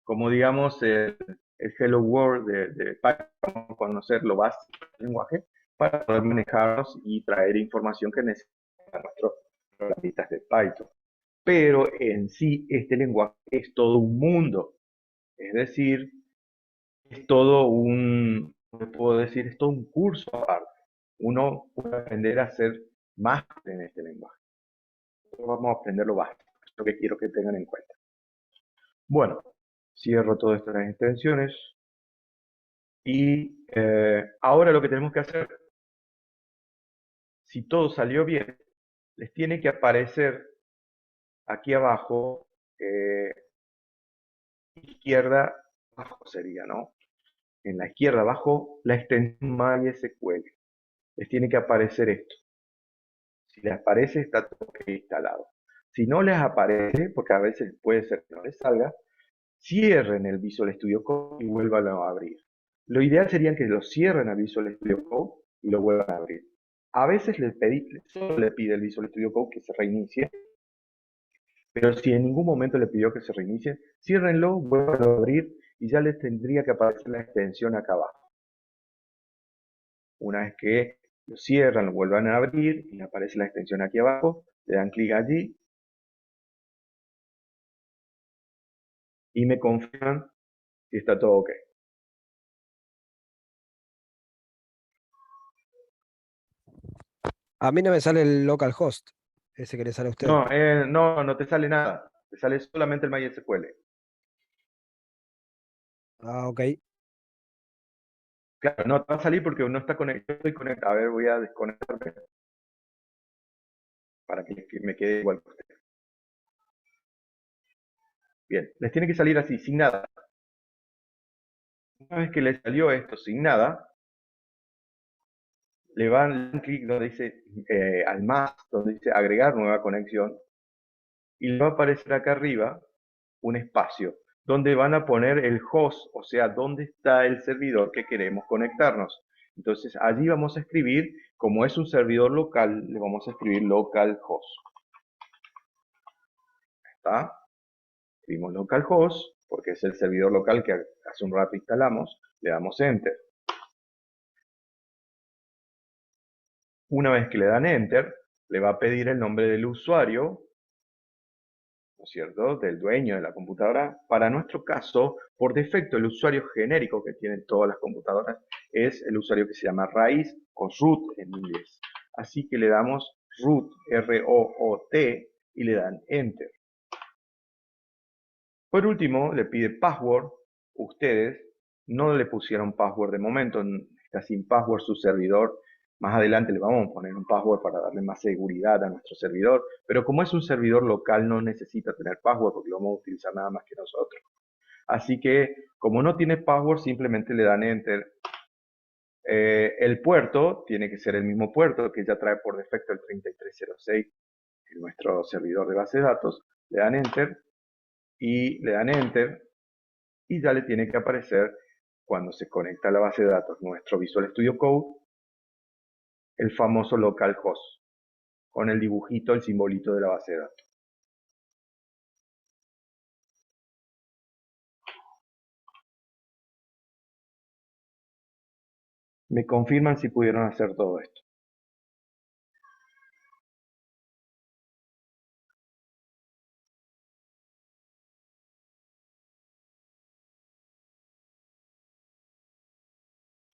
como digamos el Hello World de Python, vamos a conocer lo básico del lenguaje para poder manejarnos y traer información que necesitan nuestros programistas de Python. Pero en sí, este lenguaje es todo un mundo. Es decir, es todo puedo decir, es todo un curso aparte. Uno puede aprender a hacer más en este lenguaje. Vamos a aprender lo básico, es lo que quiero que tengan en cuenta. Bueno, cierro todas estas extensiones y ahora lo que tenemos que hacer, si todo salió bien, les tiene que aparecer aquí abajo, izquierda abajo sería, ¿no? En la izquierda abajo, la extensión MySQL. les tiene que aparecer esto. Si les aparece, está todo instalado. Si no les aparece, porque a veces puede ser que no les salga, cierren el Visual Studio Code y vuelvan a abrir. Lo ideal sería que lo cierren al Visual Studio Code y lo vuelvan a abrir. A veces solo le pide el Visual Studio Code que se reinicie, pero si en ningún momento le pidió que se reinicie, ciérrenlo, vuelvan a abrir y ya les tendría que aparecer la extensión acá abajo. Una vez que lo cierran, lo vuelvan a abrir y aparece la extensión aquí abajo, le dan clic allí y me confirman si está todo ok. A mí no me sale el localhost, ese que le sale a usted. No te sale nada. Te sale solamente el MySQL. Ah, ok. Claro, no te va a salir porque no está conectado. Estoy conectado. A ver, voy a desconectarme para que me quede igual que usted. Bien, les tiene que salir así, sin nada. Una vez que les salió esto sin nada, le dan clic donde dice al más, donde dice agregar nueva conexión, y le va a aparecer acá arriba un espacio donde van a poner el host, o sea, dónde está el servidor que queremos conectarnos. Entonces allí vamos a escribir, como es un servidor local, le vamos a escribir localhost. ¿Está? Escribimos localhost, porque es el servidor local que hace un rato instalamos, le damos enter. Una vez que le dan enter, le va a pedir el nombre del usuario, ¿no es cierto?, del dueño de la computadora. Para nuestro caso, por defecto, el usuario genérico que tienen todas las computadoras es el usuario que se llama raíz o root en inglés. Así que le damos root, R-O-O-T, y le dan enter. Por último, le pide password. Ustedes no le pusieron password de momento, está sin password su servidor. Más adelante le vamos a poner un password para darle más seguridad a nuestro servidor, pero como es un servidor local no necesita tener password porque lo vamos a utilizar nada más que nosotros. Así que como no tiene password, simplemente le dan enter. El puerto tiene que ser el mismo puerto que ya trae por defecto el 3306 en nuestro servidor de base de datos. Le dan enter y le dan enter y ya le tiene que aparecer cuando se conecta a la base de datos nuestro Visual Studio Code, el famoso localhost, con el dibujito, el simbolito de la base de datos. Me confirman si pudieron hacer todo esto.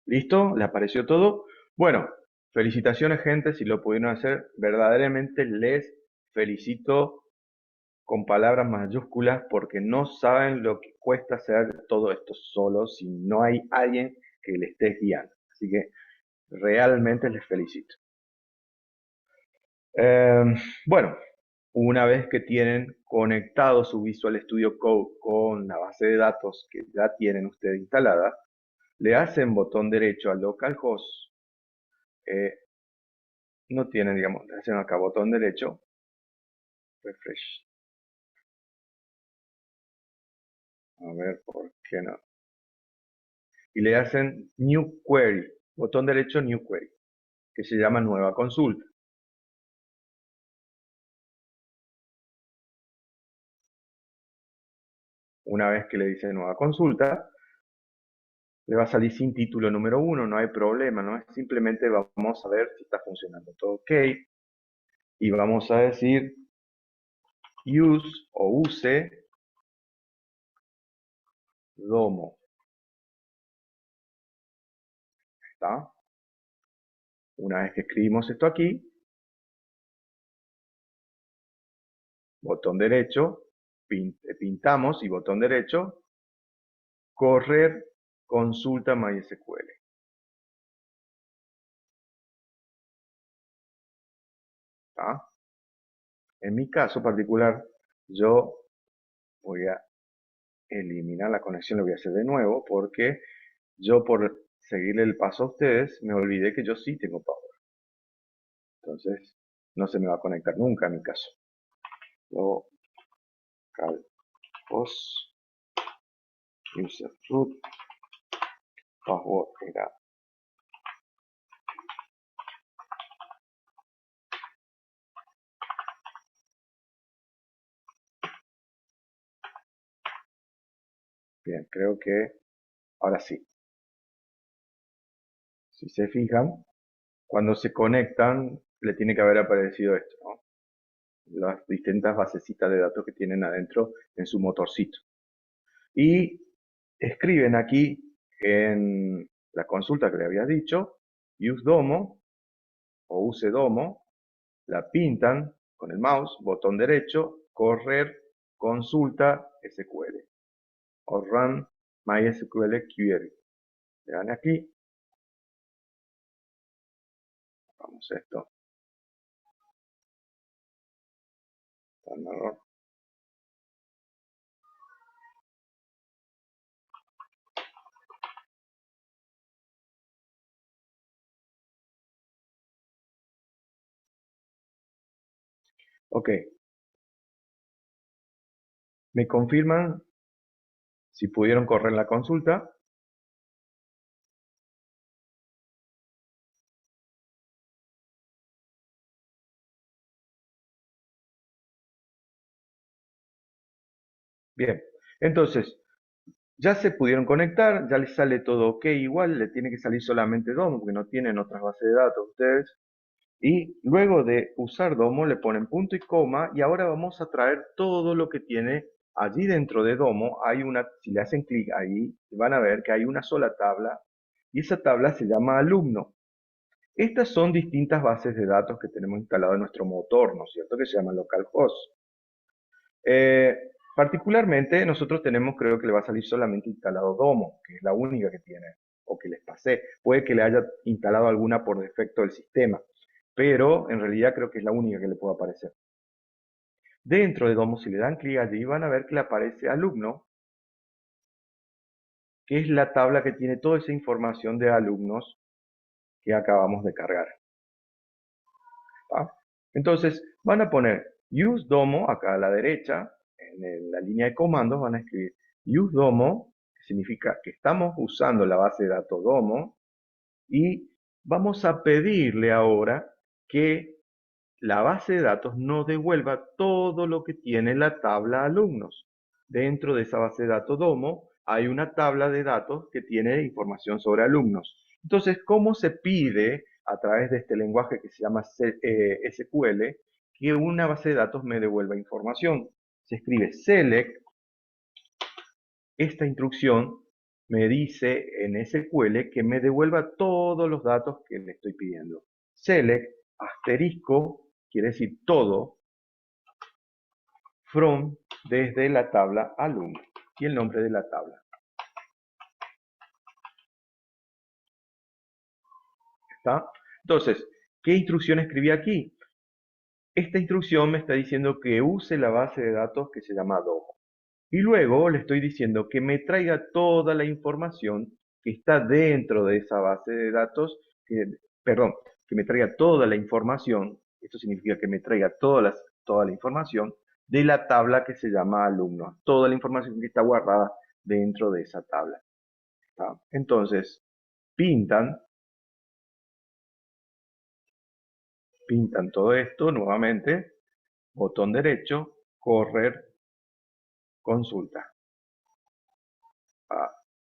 ¿Listo? ¿Le apareció todo? Bueno, felicitaciones gente, si lo pudieron hacer, verdaderamente les felicito con palabras mayúsculas porque no saben lo que cuesta hacer todo esto solo si no hay alguien que le esté guiando. Así que realmente les felicito. Bueno, una vez que tienen conectado su Visual Studio Code con la base de datos que ya tienen ustedes instalada, le hacen botón derecho al localhost. No tienen, digamos, le hacen acá botón derecho, refresh. A ver por qué no. Y le hacen New Query, botón derecho New Query, que se llama nueva consulta. Una vez que le dice nueva consulta, le va a salir sin título número 1, no hay problema, ¿no? Simplemente vamos a ver si está funcionando todo ok. Y vamos a decir use o use domo. ¿Está? Una vez que escribimos esto aquí, botón derecho, pintamos y botón derecho, correr consulta MySQL. ¿Está? En mi caso particular, yo voy a eliminar la conexión, lo voy a hacer de nuevo porque yo por seguirle el paso a ustedes me olvidé que yo sí tengo Power. Entonces, no se me va a conectar nunca en mi caso. Localhost, user root, password era. Bien, creo que ahora sí. Si se fijan, cuando se conectan, le tiene que haber aparecido esto, ¿no? Las distintas basecitas de datos que tienen adentro en su motorcito. Y escriben aquí en la consulta que le había dicho, useDomo o useDomo, la pintan con el mouse, botón derecho, correr consulta SQL o run MySQL query. Le dan aquí, vamos a esto, está en error. Ok, me confirman si pudieron correr la consulta. Bien, entonces, ya se pudieron conectar, ya les sale todo ok, igual le tiene que salir solamente Domo, porque no tienen otras bases de datos ustedes. Y luego de usar Domo le ponen punto y coma, y ahora vamos a traer todo lo que tiene allí dentro de Domo. Si le hacen clic ahí, van a ver que hay una sola tabla, y esa tabla se llama alumno. Estas son distintas bases de datos que tenemos instalado en nuestro motor, ¿no es cierto? Que se llama localhost. Particularmente nosotros tenemos, creo que le va a salir solamente instalado Domo, que es la única que tiene, o que les pasé. Puede que le haya instalado alguna por defecto del sistema, pero en realidad creo que es la única que le puede aparecer. Dentro de Domo, si le dan clic allí, van a ver que le aparece alumno, que es la tabla que tiene toda esa información de alumnos que acabamos de cargar. ¿Está? Entonces, van a poner use Domo acá a la derecha, en la línea de comandos van a escribir use Domo, que significa que estamos usando la base de datos Domo, y vamos a pedirle ahora que la base de datos nos devuelva todo lo que tiene la tabla alumnos. Dentro de esa base de datos Domo hay una tabla de datos que tiene información sobre alumnos. Entonces, ¿cómo se pide a través de este lenguaje que se llama SQL que una base de datos me devuelva información? Se escribe select. Esta instrucción me dice en SQL que me devuelva todos los datos que le estoy pidiendo. Select asterisco quiere decir todo, from, desde la tabla alumno, y el nombre de la tabla. ¿Está? Entonces, ¿qué instrucción escribí aquí? Esta instrucción me está diciendo que use la base de datos que se llama Domo. Y luego le estoy diciendo que me traiga toda la información que está dentro de esa base de datos, perdón, que me traiga toda la información, esto significa que me traiga toda la información de la tabla que se llama alumno, toda la información que está guardada dentro de esa tabla. ¿Está? Entonces, pintan todo esto nuevamente, botón derecho, correr, consulta.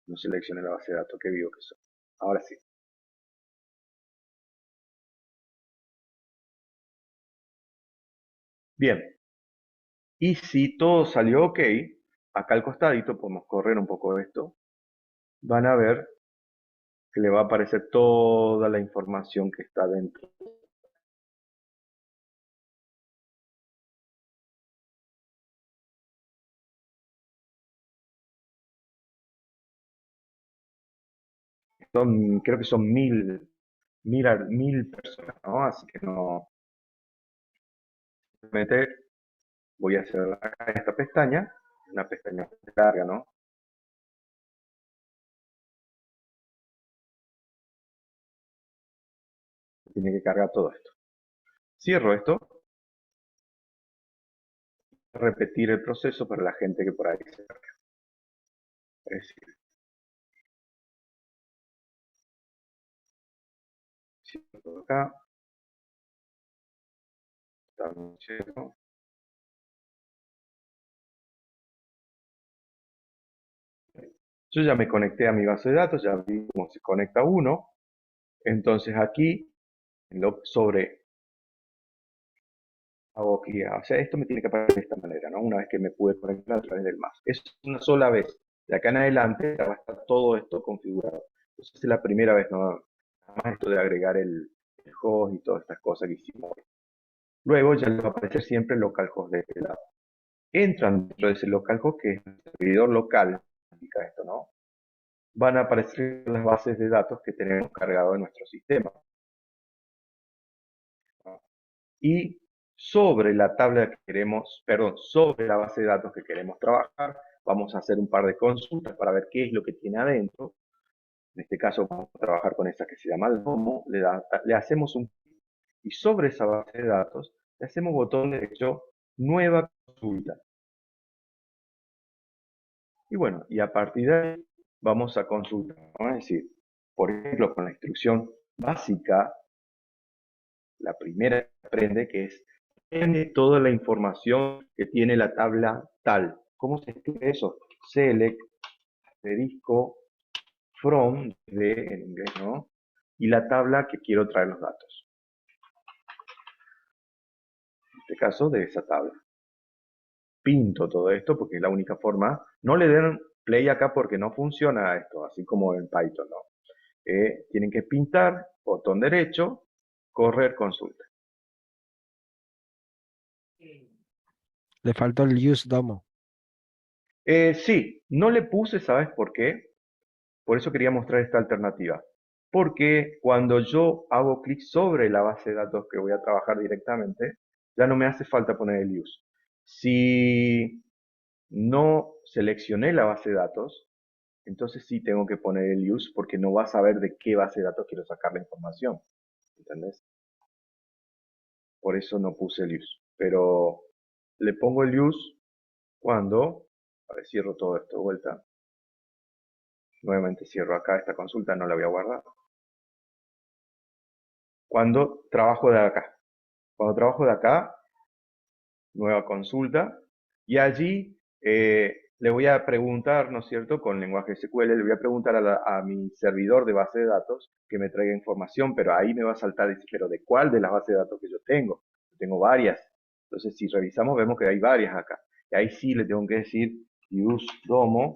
No seleccioné la base de datos, que vivo que soy. Ahora sí. Bien. Y si todo salió ok, acá al costadito podemos correr un poco de esto. Van a ver que le va a aparecer toda la información que está dentro. Creo que son mil personas, ¿no? Así que no. Simplemente voy a hacer acá esta pestaña, una pestaña larga, ¿no? Tiene que cargar todo esto. Cierro esto. Repetir el proceso para la gente que por ahí se perdió. Es decir, cierro acá. También cierro. Yo ya me conecté a mi base de datos, ya vi cómo se conecta uno. Entonces aquí, sobre hago clic. O sea, esto me tiene que aparecer de esta manera, ¿no? Una vez que me pude conectar a través del más. Es una sola vez. De acá en adelante ya va a estar todo esto configurado. Entonces es la primera vez, ¿no? Nada más esto de agregar el host y todas estas cosas que hicimos. Luego ya le va a aparecer siempre el localhost de este lado. Entran dentro de ese localhost, que es el servidor local, indica esto, ¿no? Van a aparecer las bases de datos que tenemos cargado en nuestro sistema. Y sobre la tabla que queremos, perdón, sobre la base de datos que queremos trabajar, vamos a hacer un par de consultas para ver qué es lo que tiene adentro. En este caso vamos a trabajar con esa que se llama el domo, le hacemos un clic y sobre esa base de datos le hacemos botón derecho, nueva consulta. Y bueno, y a partir de ahí vamos a consultar. Vamos a decir, por ejemplo, con la instrucción básica, la primera que aprende, que es tiene toda la información que tiene la tabla tal. ¿Cómo se escribe eso? Select, asterisco, from, en inglés, ¿no? Y la tabla que quiero traer los datos. En este caso, de esa tabla. Pinto todo esto porque es la única forma. No le den play acá porque no funciona esto, así como en Python, ¿no? Tienen que pintar, botón derecho, correr consulta. Le faltó el use domo. Sí, no le puse, ¿sabes por qué? Por eso quería mostrar esta alternativa. Porque cuando yo hago clic sobre la base de datos que voy a trabajar directamente, ya no me hace falta poner el use. Si no seleccioné la base de datos, entonces sí tengo que poner el use porque no va a saber de qué base de datos quiero sacar la información. ¿Entendés? Por eso no puse el use. Pero le pongo el use cuando, a ver, cierro todo esto de vuelta. Nuevamente cierro acá esta consulta, no la voy a guardar. Cuando trabajo de acá. Cuando trabajo de acá, nueva consulta. Y allí le voy a preguntar, ¿no es cierto? Con lenguaje SQL, le voy a preguntar a mi servidor de base de datos que me traiga información, pero ahí me va a saltar, decir, pero ¿de cuál de las bases de datos que yo tengo? Yo tengo varias. Entonces, si revisamos, vemos que hay varias acá. Y ahí sí le tengo que decir use domo,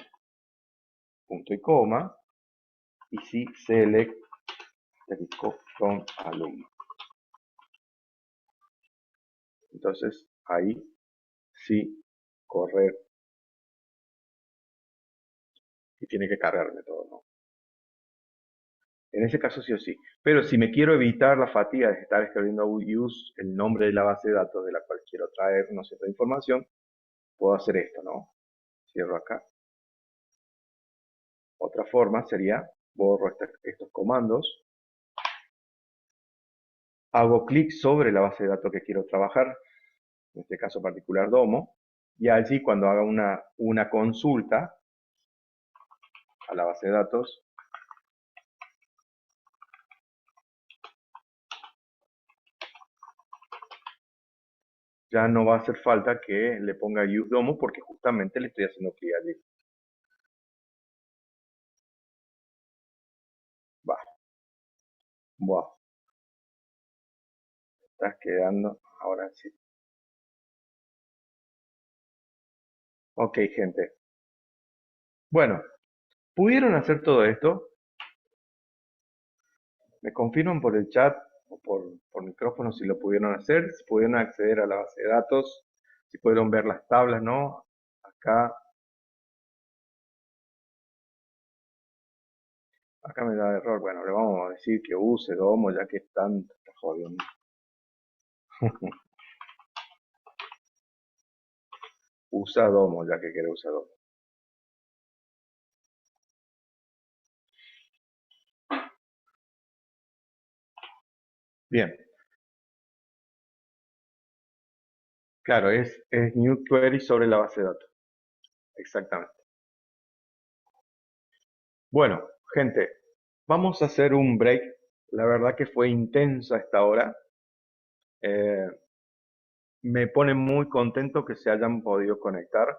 punto y coma, y sí select from alumno. Entonces, ahí sí correr y tiene que cargarme todo, ¿no? En ese caso sí o sí. Pero si me quiero evitar la fatiga de estar escribiendo use el nombre de la base de datos de la cual quiero traer no sé, cierta información, puedo hacer esto, ¿no? Cierro acá. Otra forma sería, borro estos comandos, hago clic sobre la base de datos que quiero trabajar, en este caso particular Domo, y allí cuando haga una consulta a la base de datos, ya no va a hacer falta que le ponga use domo porque justamente le estoy haciendo clic allí. Va. Buah. Estás quedando. Ahora sí. Ok, gente. Bueno, ¿pudieron hacer todo esto? ¿Me confirman por el chat o por micrófono si lo pudieron hacer? Si pudieron acceder a la base de datos, si pudieron ver las tablas, ¿no? Acá, acá me da error. Bueno, le vamos a decir que use Domo ya que es tanto, está jodiendo. Usa Domo ya que quiere usar Domo. Bien. Claro, es new query sobre la base de datos. Exactamente. Bueno, gente, vamos a hacer un break. La verdad que fue intensa esta hora. Eh, Me pone muy contento que se hayan podido conectar,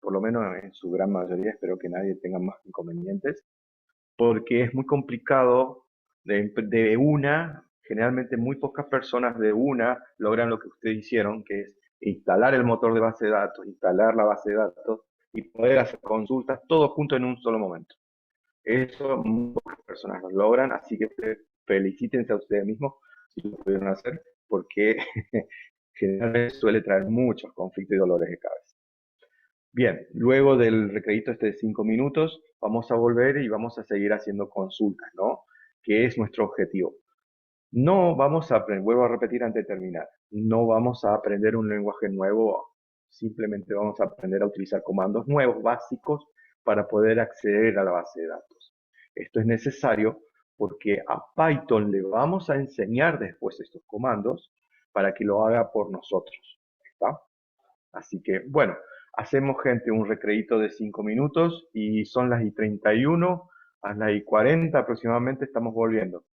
por lo menos en su gran mayoría. Espero que nadie tenga más inconvenientes, porque es muy complicado de una, generalmente muy pocas personas de una logran lo que ustedes hicieron, que es instalar el motor de base de datos, instalar la base de datos y poder hacer consultas todo junto en un solo momento. Eso muy pocas personas lo logran, así que felicítense a ustedes mismos si lo pudieron hacer, porque generalmente suele traer muchos conflictos y dolores de cabeza. Bien, luego del recredito este de 5 minutos, vamos a volver y vamos a seguir haciendo consultas, ¿no? Que es nuestro objetivo. No vamos a aprender, vuelvo a repetir antes de terminar, no vamos a aprender un lenguaje nuevo, simplemente vamos a aprender a utilizar comandos nuevos, básicos, para poder acceder a la base de datos. Esto es necesario porque a Python le vamos a enseñar después estos comandos para que lo haga por nosotros. ¿Está? Así que, bueno, hacemos, gente, un recreíto de 5 minutos y son las y 31, a las y 40 aproximadamente estamos volviendo.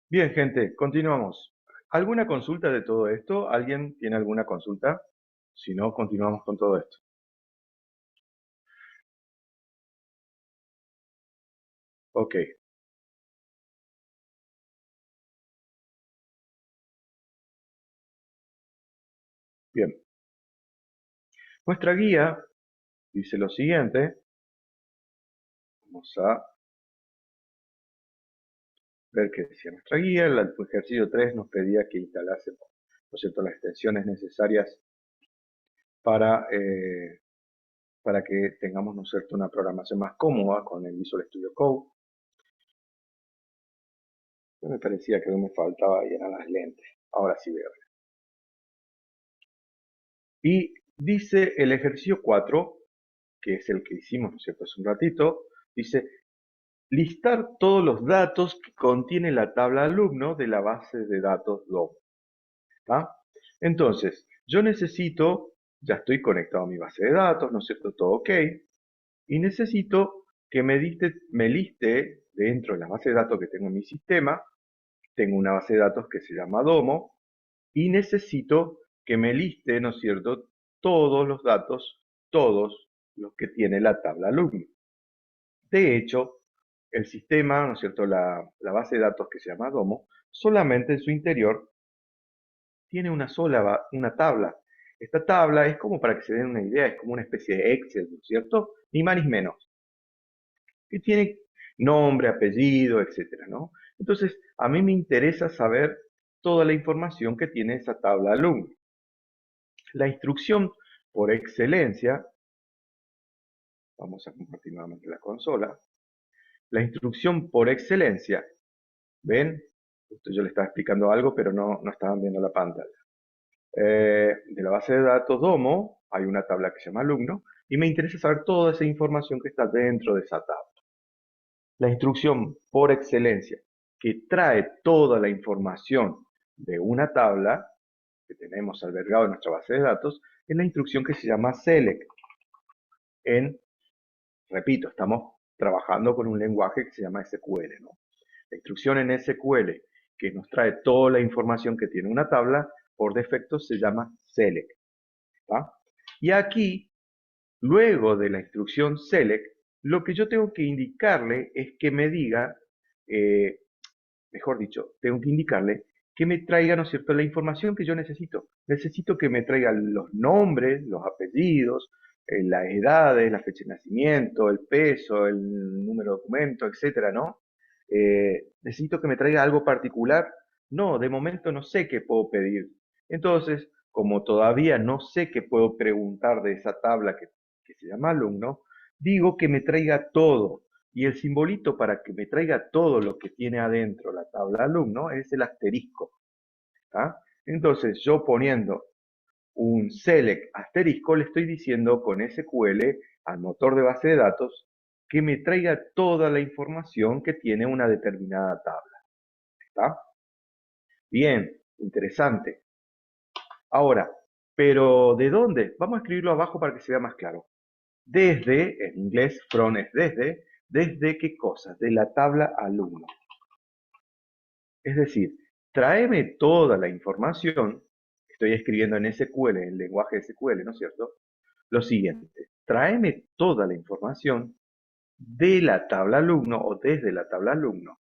Bien, gente, continuamos. ¿Alguna consulta de todo esto? ¿Alguien tiene alguna consulta? Si no, continuamos con todo esto. Ok. Bien. Nuestra guía dice lo siguiente. Vamos a ver qué decía nuestra guía. El ejercicio 3 nos pedía que instalásemos, ¿no es cierto?, las extensiones necesarias para, para que tengamos, ¿no es cierto?, una programación más cómoda con el Visual Studio Code. Me parecía que me faltaba y eran las lentes. Ahora sí veo. Y dice el ejercicio 4, que es el que hicimos, ¿no es cierto?, hace un ratito, dice listar todos los datos que contiene la tabla alumno de la base de datos DOM. ¿Tá? Entonces, yo necesito, ya estoy conectado a mi base de datos, ¿no es cierto?, todo ok, y necesito que me liste dentro de la base de datos que tengo en mi sistema, tengo una base de datos que se llama Domo, y necesito que me liste, ¿no es cierto?, todos los datos, todos los que tiene la tabla alumno. De hecho, el sistema, ¿no es cierto?, la base de datos que se llama Domo, solamente en su interior tiene una tabla. Esta tabla es como, para que se den una idea, es como una especie de Excel, ¿no es cierto? Ni más ni menos. Y tiene nombre, apellido, etcétera, ¿no? Entonces, a mí me interesa saber toda la información que tiene esa tabla alumno. La instrucción por excelencia, vamos a compartir nuevamente la consola, la instrucción por excelencia, ¿ven? Justo yo le estaba explicando algo, pero no estaban viendo la pantalla. De la base de datos Domo hay una tabla que se llama alumno y me interesa saber toda esa información que está dentro de esa tabla. La instrucción por excelencia que trae toda la información de una tabla que tenemos albergado en nuestra base de datos es la instrucción que se llama select. Repito, estamos trabajando con un lenguaje que se llama SQL, ¿no? La instrucción en SQL que nos trae toda la información que tiene una tabla, por defecto se llama select. ¿Tá? Y aquí, luego de la instrucción select, lo que yo tengo que indicarle es que me diga, mejor dicho, tengo que indicarle que me traiga, ¿no es cierto?, la información que yo necesito. Necesito que me traiga los nombres, los apellidos, las edades, la fecha de nacimiento, el peso, el número de documento, etcétera, ¿no? Necesito que me traiga algo particular. No, de momento no sé qué puedo pedir. Entonces, como todavía no sé qué puedo preguntar de esa tabla que se llama alumno, digo que me traiga todo. Y el simbolito para que me traiga todo lo que tiene adentro la tabla alumno es el asterisco. ¿Tá? Entonces, yo poniendo un select asterisco, le estoy diciendo con SQL al motor de base de datos que me traiga toda la información que tiene una determinada tabla. ¿Está? Bien, interesante. Ahora, ¿pero de dónde? Vamos a escribirlo abajo para que sea más claro. Desde, en inglés, from es ¿desde qué cosas? De la tabla alumno. Es decir, tráeme toda la información, estoy escribiendo en SQL, en lenguaje SQL, ¿no es cierto? Lo siguiente, tráeme toda la información de la tabla alumno o desde la tabla alumno.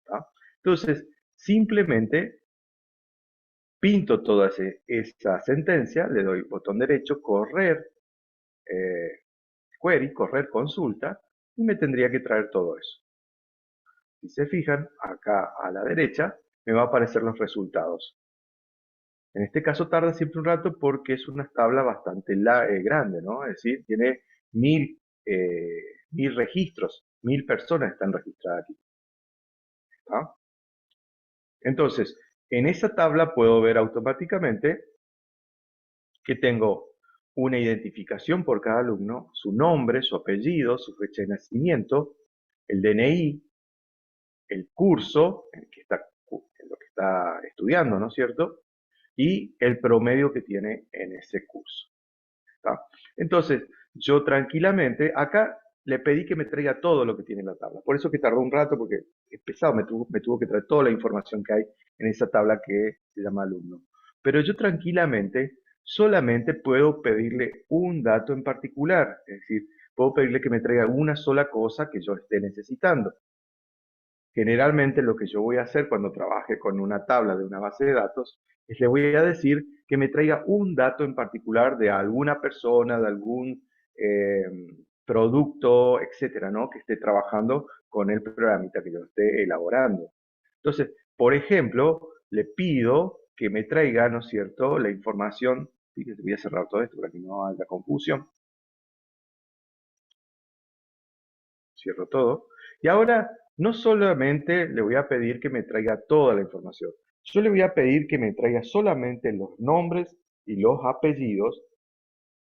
¿Tá? Entonces, simplemente pinto toda esa sentencia, le doy botón derecho, correr, query, correr consulta, y me tendría que traer todo eso. Si se fijan, acá a la derecha me va a aparecer los resultados. En este caso tarda siempre un rato porque es una tabla bastante grande, ¿no? Es decir, tiene 1000 registros, 1000 personas están registradas aquí. ¿Tá? Entonces, en esa tabla puedo ver automáticamente que tengo una identificación por cada alumno, su nombre, su apellido, su fecha de nacimiento, el DNI, el curso en lo que está estudiando, ¿no es cierto? Y el promedio que tiene en ese curso. ¿Tá? Entonces, yo tranquilamente, acá le pedí que me traiga todo lo que tiene la tabla. Por eso que tardó un rato, porque es pesado, me tuvo que traer toda la información que hay en esa tabla que se llama alumno. Pero yo tranquilamente solamente puedo pedirle un dato en particular, es decir, puedo pedirle que me traiga una sola cosa que yo esté necesitando. Generalmente lo que yo voy a hacer cuando trabaje con una tabla de una base de datos es le voy a decir que me traiga un dato en particular de alguna persona, de algún eh, producto, etcétera, ¿no? Que esté trabajando con el programita que yo esté elaborando. Entonces, por ejemplo, le pido que me traiga, ¿no es cierto?, la información. Fíjense, voy a cerrar todo esto para que no haya confusión. Cierro todo. Y ahora no solamente le voy a pedir que me traiga toda la información, yo le voy a pedir que me traiga solamente los nombres y los apellidos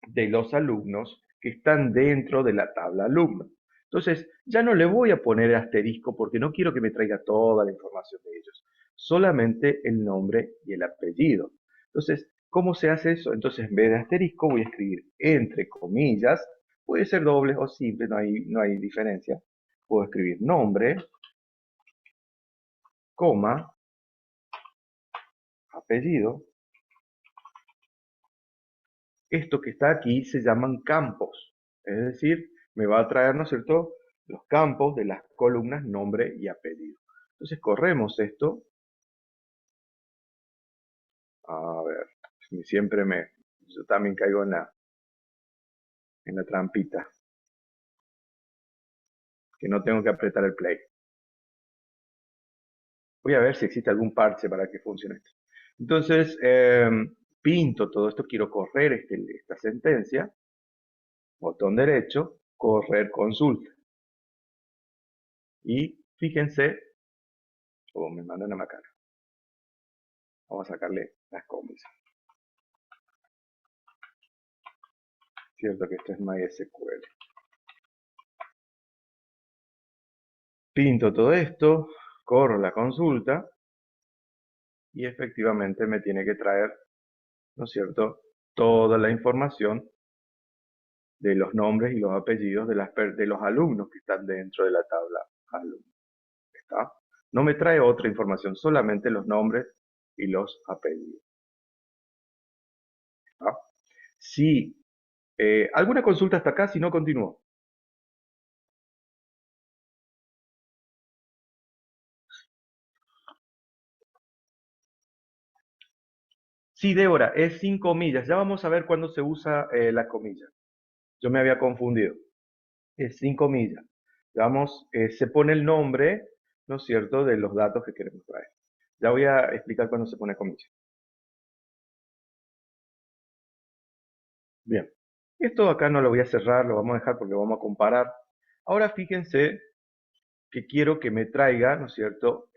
de los alumnos que están dentro de la tabla alumno. Entonces, ya no le voy a poner asterisco porque no quiero que me traiga toda la información de ellos, solamente el nombre y el apellido. Entonces, ¿cómo se hace eso? Entonces, en vez de asterisco, voy a escribir entre comillas, puede ser doble o simple, no hay diferencia. Puedo escribir nombre, coma, apellido. Esto que está aquí se llaman campos, es decir, me va a traer, ¿no es cierto?, los campos de las columnas nombre y apellido. Entonces corremos esto. A ver, yo también caigo en la trampita, que no tengo que apretar el play. Voy a ver si existe algún parche para que funcione esto. Entonces, pinto todo esto, quiero correr esta sentencia, botón derecho, correr consulta. Y fíjense, me mandan una macana. Vamos a sacarle las combis. Cierto que esto es MySQL. Pinto todo esto, corro la consulta y efectivamente me tiene que traer, ¿no es cierto?, toda la información de los nombres y los apellidos de los alumnos que están dentro de la tabla alumnos. ¿Está? No me trae otra información, solamente los nombres y los apellidos. ¿Está? Si alguna consulta hasta acá, si no continúo. Sí, Débora, es sin comillas. Ya vamos a ver cuándo se usa la comilla. Yo me había confundido. Es sin comillas. Vamos, se pone el nombre, ¿no es cierto?, de los datos que queremos traer. Ya voy a explicar cuándo se pone comilla. Bien. Esto acá no lo voy a cerrar, lo vamos a dejar porque vamos a comparar. Ahora fíjense que quiero que me traiga, ¿no es cierto?,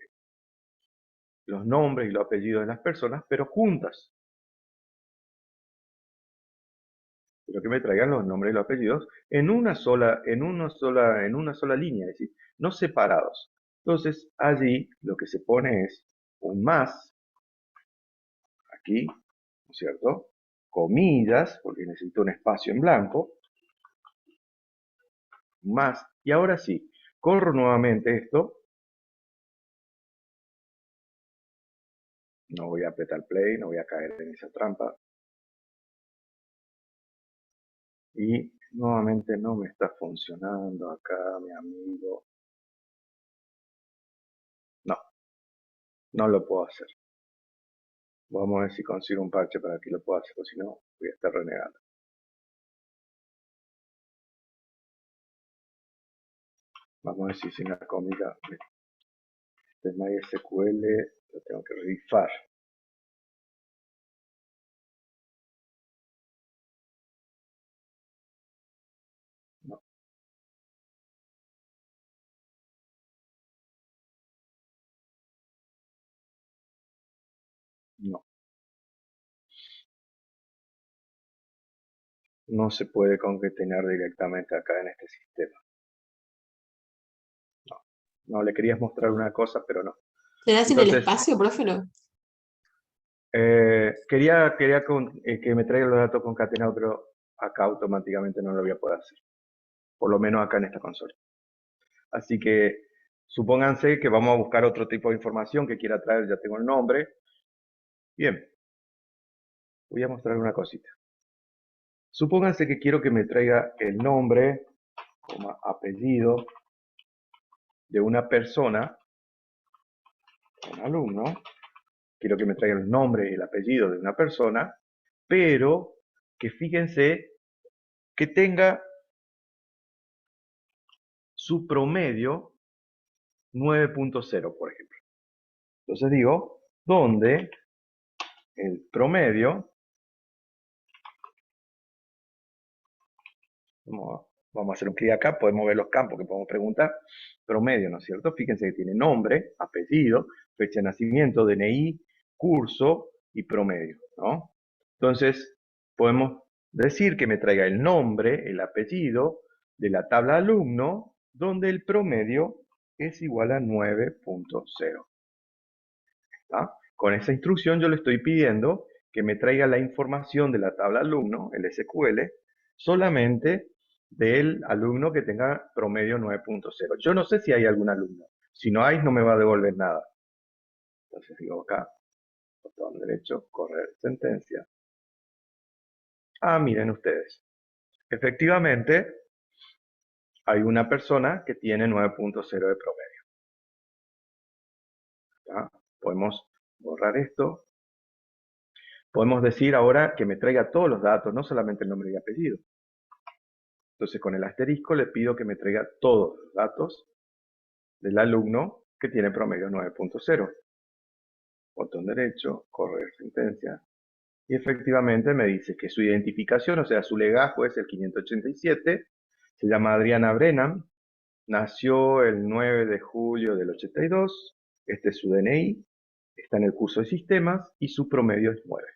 los nombres y los apellidos de las personas, pero juntas. Quiero que me traigan los nombres y los apellidos en una sola línea, es decir, no separados. Entonces, allí lo que se pone es un más, aquí, ¿no es cierto?, comillas, porque necesito un espacio en blanco, más, y ahora sí, corro nuevamente esto, no voy a apretar play, no voy a caer en esa trampa, y nuevamente no me está funcionando acá, mi amigo, no lo puedo hacer. Vamos a ver si consigo un parche para que lo pueda hacer, porque si no, voy a estar renegando. Vamos a ver si sin la comida de MySQL lo tengo que rifar. No. No. No se puede concatenar directamente acá en este sistema. No. No, le querías mostrar una cosa, pero no. ¿Será sin el Entonces, espacio, profe? No. quería que me traiga los datos concatenados, pero acá automáticamente no lo voy a poder hacer. por lo menos acá en esta consola. Así que supónganse que vamos a buscar otro tipo de información que quiera traer, ya tengo el nombre. Bien, voy a mostrar una cosita. Supónganse que quiero que me traiga el nombre, apellido de una persona, un alumno. Quiero que me traiga el nombre y el apellido de una persona, pero que fíjense que tenga su promedio 9.0, por ejemplo. Entonces digo, donde el promedio, vamos a hacer un clic acá, podemos ver los campos que podemos preguntar, promedio, ¿no es cierto? Fíjense que tiene nombre, apellido, fecha de nacimiento, DNI, curso y promedio, ¿no? Entonces, podemos decir que me traiga el nombre, el apellido de la tabla alumno, donde el promedio es igual a 9.0. Con esa instrucción yo le estoy pidiendo que me traiga la información de la tabla alumno, el SQL, solamente del alumno que tenga promedio 9.0. Yo no sé si hay algún alumno. Si no hay, no me va a devolver nada. Entonces digo acá, botón derecho, correr sentencia. Miren ustedes. Efectivamente, hay una persona que tiene 9.0 de promedio. Podemos borrar esto. Podemos decir ahora que me traiga todos los datos, no solamente el nombre y apellido. Entonces con el asterisco le pido que me traiga todos los datos del alumno que tiene promedio 9.0. Botón derecho, correr sentencia. Y efectivamente me dice que su identificación, o sea, su legajo es el 587, se llama Adriana Brennan, nació el 9 de julio del 82, este es su DNI, está en el curso de sistemas y su promedio es 9.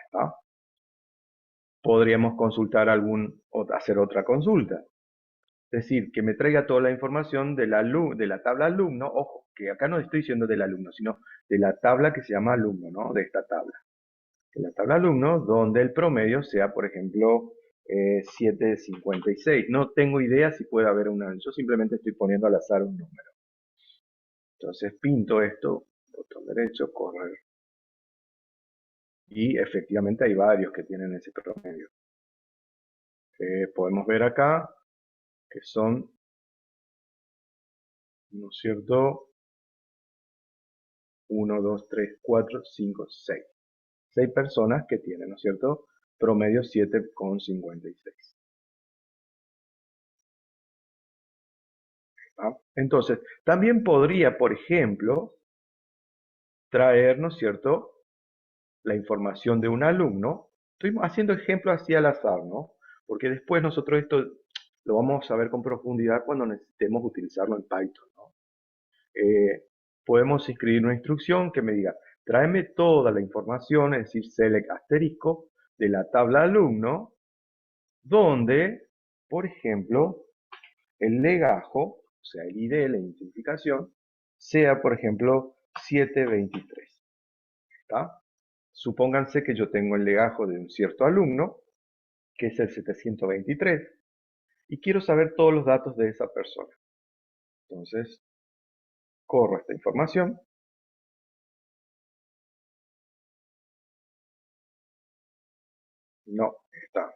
¿Está? Podríamos consultar hacer otra consulta. Es decir, que me traiga toda la información de la tabla alumno. Ojo, que acá no estoy diciendo del alumno, sino de la tabla que se llama alumno, ¿no? De esta tabla. De la tabla alumno, donde el promedio sea, por ejemplo, 7.56. No tengo idea si puede haber una. Yo simplemente estoy poniendo al azar un número. Entonces pinto esto, botón derecho, correr. Y efectivamente hay varios que tienen ese promedio. Podemos ver acá que son, ¿no es cierto? 1, 2, 3, 4, 5, 6. 6 personas que tienen, ¿no es cierto? Promedio 7,56. Entonces, también podría, por ejemplo, traer, ¿no es cierto?, la información de un alumno. Estoy haciendo ejemplos así al azar, ¿no? Porque después nosotros esto lo vamos a ver con profundidad cuando necesitemos utilizarlo en Python, ¿no? Podemos escribir una instrucción que me diga, tráeme toda la información, es decir, select asterisco, de la tabla alumno, donde, por ejemplo, el legajo, o sea, el ID, la identificación, sea, por ejemplo, 723. ¿Está? Supónganse que yo tengo el legajo de un cierto alumno, que es el 723, y quiero saber todos los datos de esa persona. Entonces, corro esta información. No, está.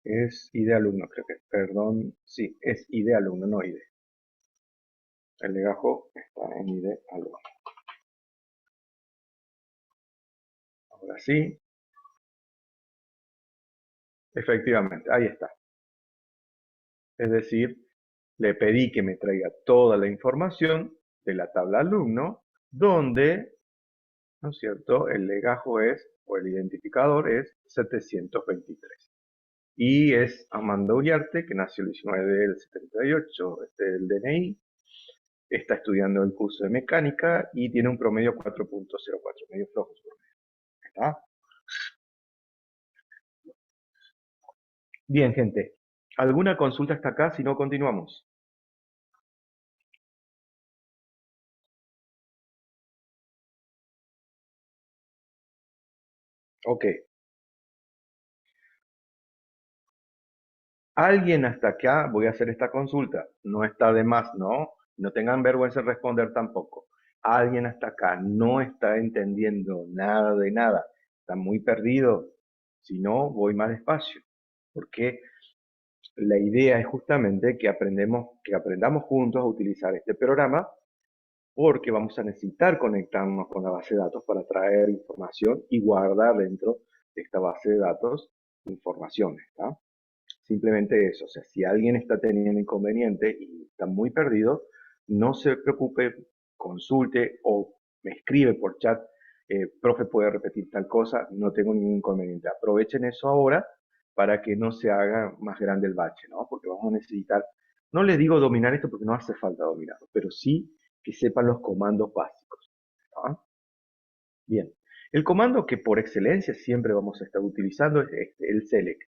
Es ID alumno, creo que. Perdón, sí, es ID alumno, no ID. El legajo está en ID alumno. Ahora sí. Efectivamente, ahí está. Es decir, le pedí que me traiga toda la información de la tabla alumno, donde, ¿no es cierto?, el legajo es, o el identificador es 723. Y es Amanda Uriarte, que nació el 19 del 78, este es el DNI, está estudiando el curso de mecánica y tiene un promedio 4.04, medio flojo su promedio. ¿Está? Bien, gente. ¿Alguna consulta hasta acá? Si no, continuamos. Ok. Alguien hasta acá, voy a hacer esta consulta, no está de más, ¿no? No tengan vergüenza en responder tampoco. Alguien hasta acá no está entendiendo nada de nada, está muy perdido. Si no, voy más despacio, porque la idea es justamente que aprendamos juntos a utilizar este programa, porque vamos a necesitar conectarnos con la base de datos para traer información y guardar dentro de esta base de datos informaciones, ¿tá? Simplemente eso, o sea, si alguien está teniendo inconveniente y está muy perdido, no se preocupe, consulte o me escribe por chat, profe, puede repetir tal cosa, no tengo ningún inconveniente. Aprovechen eso ahora para que no se haga más grande el bache, ¿no? Porque vamos a necesitar, no les digo dominar esto porque no hace falta dominarlo, pero sí que sepan los comandos básicos, ¿tá? Bien, el comando que por excelencia siempre vamos a estar utilizando es este, el select.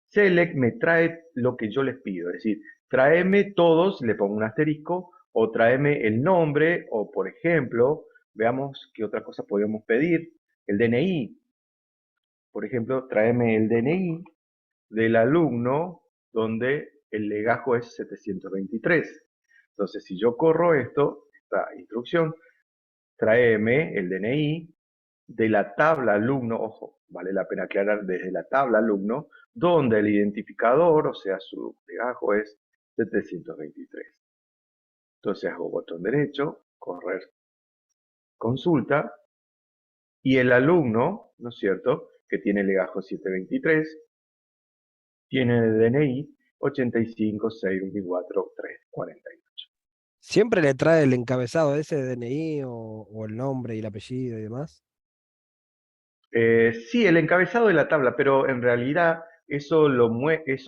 Select me trae lo que yo les pido, es decir, tráeme todos, le pongo un asterisco, o tráeme el nombre, o por ejemplo, veamos qué otra cosa podemos pedir, el DNI. Por ejemplo, tráeme el DNI del alumno donde el legajo es 723. Entonces, si yo corro esta instrucción, tráeme el DNI de la tabla alumno, ojo, vale la pena aclarar, desde la tabla alumno, donde el identificador, o sea, su legajo es 723. Entonces hago botón derecho, correr consulta, y el alumno, ¿no es cierto?, que tiene legajo 723, tiene el DNI 85624348. ¿Siempre le trae el encabezado ese de DNI o el nombre y el apellido y demás? Sí, el encabezado de la tabla, pero en realidad eso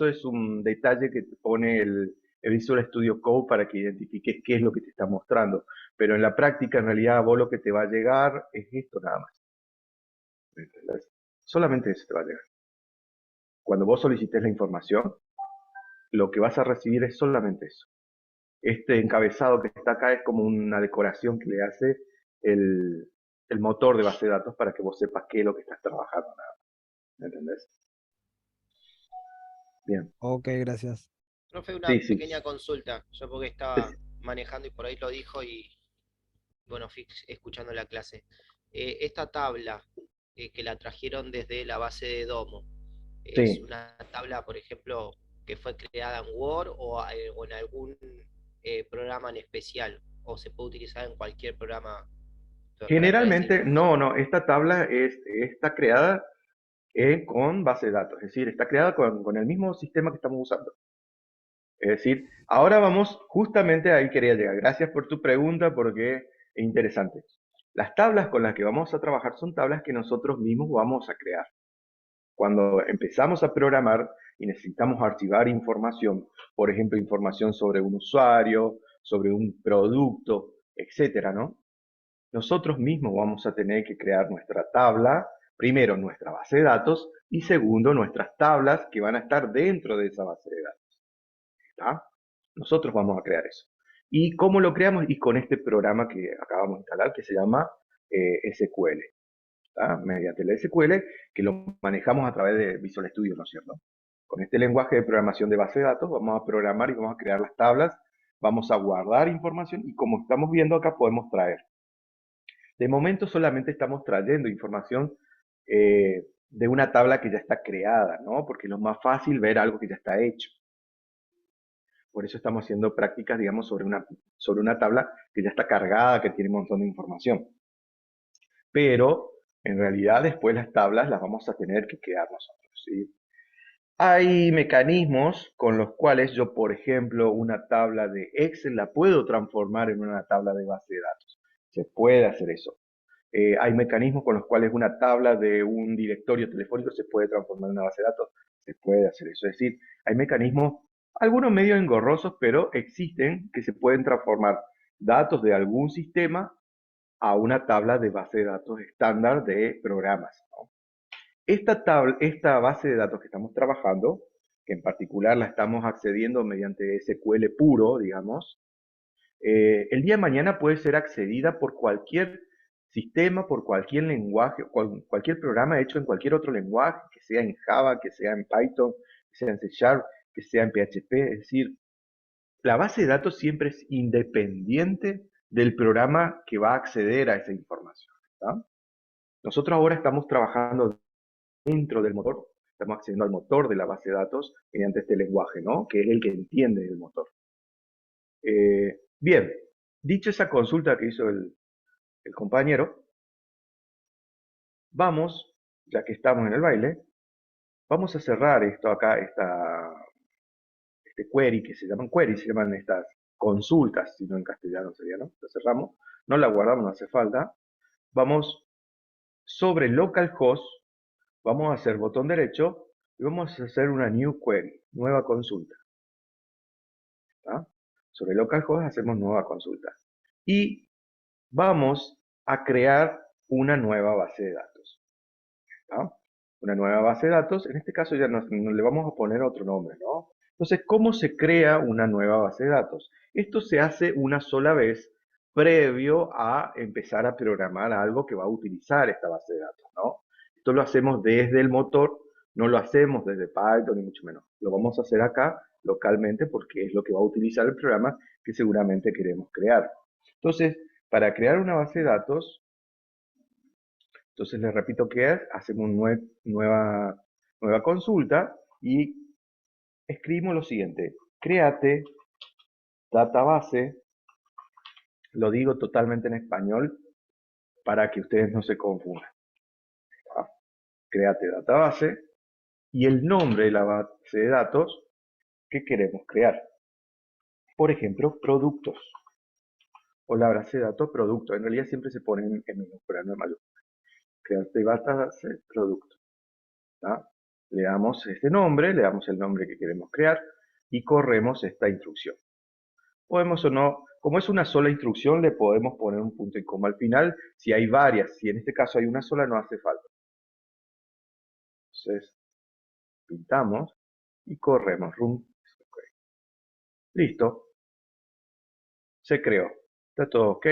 es un detalle que te pone el Visual Studio Code para que identifiques qué es lo que te está mostrando. Pero en la práctica, en realidad, vos lo que te va a llegar es esto nada más. ¿Entendés? Solamente eso te va a llegar. Cuando vos solicites la información, lo que vas a recibir es solamente eso. Este encabezado que está acá es como una decoración que le hace el, el motor de base de datos para que vos sepas qué es lo que estás trabajando. ¿Me entendés? Bien. Ok, gracias. Profe, una Sí, sí. pequeña consulta. Yo porque estaba manejando y por ahí lo dijo y bueno, fui escuchando la clase. Esta tabla que la trajeron desde la base de Domo, ¿es Sí. una tabla, por ejemplo, que fue creada en Word o en algún programa en especial? ¿O se puede utilizar en cualquier programa para traer esa Generalmente, información? no, esta tabla está creada con base de datos, es decir, está creada con el mismo sistema que estamos usando. Es decir, ahora vamos, justamente ahí quería llegar. Gracias por tu pregunta porque es interesante. Las tablas con las que vamos a trabajar son tablas que nosotros mismos vamos a crear. Cuando empezamos a programar y necesitamos archivar información, por ejemplo, información sobre un usuario, sobre un producto, etcétera, ¿no? Nosotros mismos vamos a tener que crear nuestra tabla, primero nuestra base de datos y segundo nuestras tablas que van a estar dentro de esa base de datos. ¿Está? Nosotros vamos a crear eso. ¿Y cómo lo creamos? Y con este programa que acabamos de instalar que se llama SQL. ¿Está? Mediante el SQL que lo manejamos a través de Visual Studio, ¿no es cierto? Con este lenguaje de programación de base de datos vamos a programar y vamos a crear las tablas, vamos a guardar información y como estamos viendo acá podemos traer. De momento solamente estamos trayendo información de una tabla que ya está creada, ¿no? Porque es lo más fácil ver algo que ya está hecho. Por eso estamos haciendo prácticas, digamos, sobre una tabla que ya está cargada, que tiene un montón de información. Pero, en realidad, después las tablas las vamos a tener que crear nosotros, ¿sí? Hay mecanismos con los cuales yo, por ejemplo, una tabla de Excel la puedo transformar en una tabla de base de datos. Se puede hacer eso. Hay mecanismos con los cuales una tabla de un directorio telefónico se puede transformar en una base de datos. Se puede hacer eso. Es decir, hay mecanismos, algunos medio engorrosos, pero existen que se pueden transformar datos de algún sistema a una tabla de base de datos estándar de programas, ¿no? Esta base de datos que estamos trabajando, que en particular la estamos accediendo mediante SQL puro, digamos, el día de mañana puede ser accedida por cualquier sistema, por cualquier lenguaje, cualquier programa hecho en cualquier otro lenguaje, que sea en Java, que sea en Python, que sea en C Sharp, que sea en PHP, es decir, la base de datos siempre es independiente del programa que va a acceder a esa información. ¿Tá? Nosotros ahora estamos trabajando dentro del motor, estamos accediendo al motor de la base de datos mediante este lenguaje, ¿no? Que es el que entiende el motor. Bien, dicho esa consulta que hizo el compañero, vamos, ya que estamos en el baile, vamos a cerrar esto acá, este query, que se llaman queries, se llaman estas consultas, si no en castellano sería, ¿no? Lo cerramos, no la guardamos, no hace falta. Vamos sobre localhost, vamos a hacer botón derecho y vamos a hacer una new query, nueva consulta. ¿Tá? Sobre localhost hacemos nueva consulta. Y vamos a crear una nueva base de datos. ¿Tá? Una nueva base de datos, en este caso ya no le vamos a poner otro nombre, ¿no? Entonces, ¿cómo se crea una nueva base de datos? Esto se hace una sola vez previo a empezar a programar algo que va a utilizar esta base de datos, ¿no? Esto lo hacemos desde el motor, no lo hacemos desde Python ni mucho menos. Lo vamos a hacer acá localmente porque es lo que va a utilizar el programa que seguramente queremos crear. Entonces, para crear una base de datos, entonces les repito que hacemos una nueva consulta y escribimos lo siguiente: create database, lo digo totalmente en español para que ustedes no se confundan. Create database y el nombre de la base de datos que queremos crear. Por ejemplo, productos. O la base de datos producto. En realidad siempre se pone en minúscula, no en mayúscula. Create database producto. ¿Tá? Le damos este nombre, le damos el nombre que queremos crear y corremos esta instrucción. Podemos o no, como es una sola instrucción, le podemos poner un punto y coma al final. Si hay varias, si en este caso hay una sola, no hace falta. Entonces, pintamos y corremos. Run. Listo. Se creó. Está todo ok.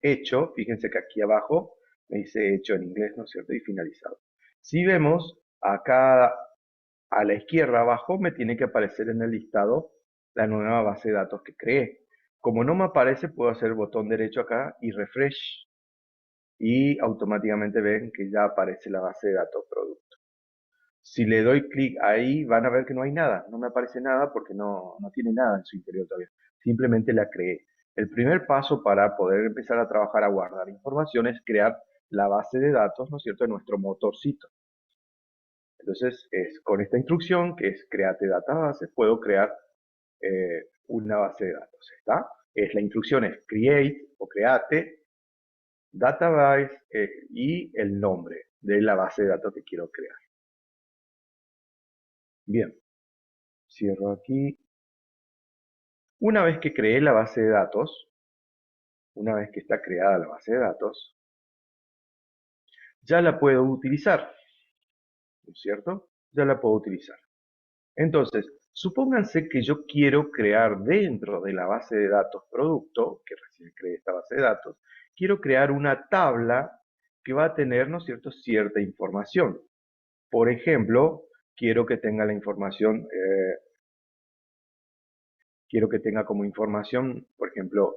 Hecho. Fíjense que aquí abajo me dice hecho en inglés, ¿no es cierto? Y finalizado. Si vemos acá a la izquierda abajo, me tiene que aparecer en el listado la nueva base de datos que creé. Como no me aparece, puedo hacer botón derecho acá y refresh. Y automáticamente ven que ya aparece la base de datos producto. Si le doy clic ahí, van a ver que no hay nada. No me aparece nada porque no tiene nada en su interior todavía. Simplemente la creé. El primer paso para poder empezar a trabajar a guardar información es crear la base de datos, ¿no es cierto?, de nuestro motorcito. Entonces, con esta instrucción, que es create database, puedo crear una base de datos. ¿Está? La instrucción es create o create database y el nombre de la base de datos que quiero crear. Bien, cierro aquí. Una vez que creé la base de datos, una vez que está creada la base de datos, ya la puedo utilizar, ¿no es cierto? Ya la puedo utilizar. Entonces, supónganse que yo quiero crear dentro de la base de datos producto, que recién creé esta base de datos, quiero crear una tabla que va a tener, ¿no es cierto?, cierta información. Por ejemplo, quiero que tenga la información, quiero que tenga como información, por ejemplo,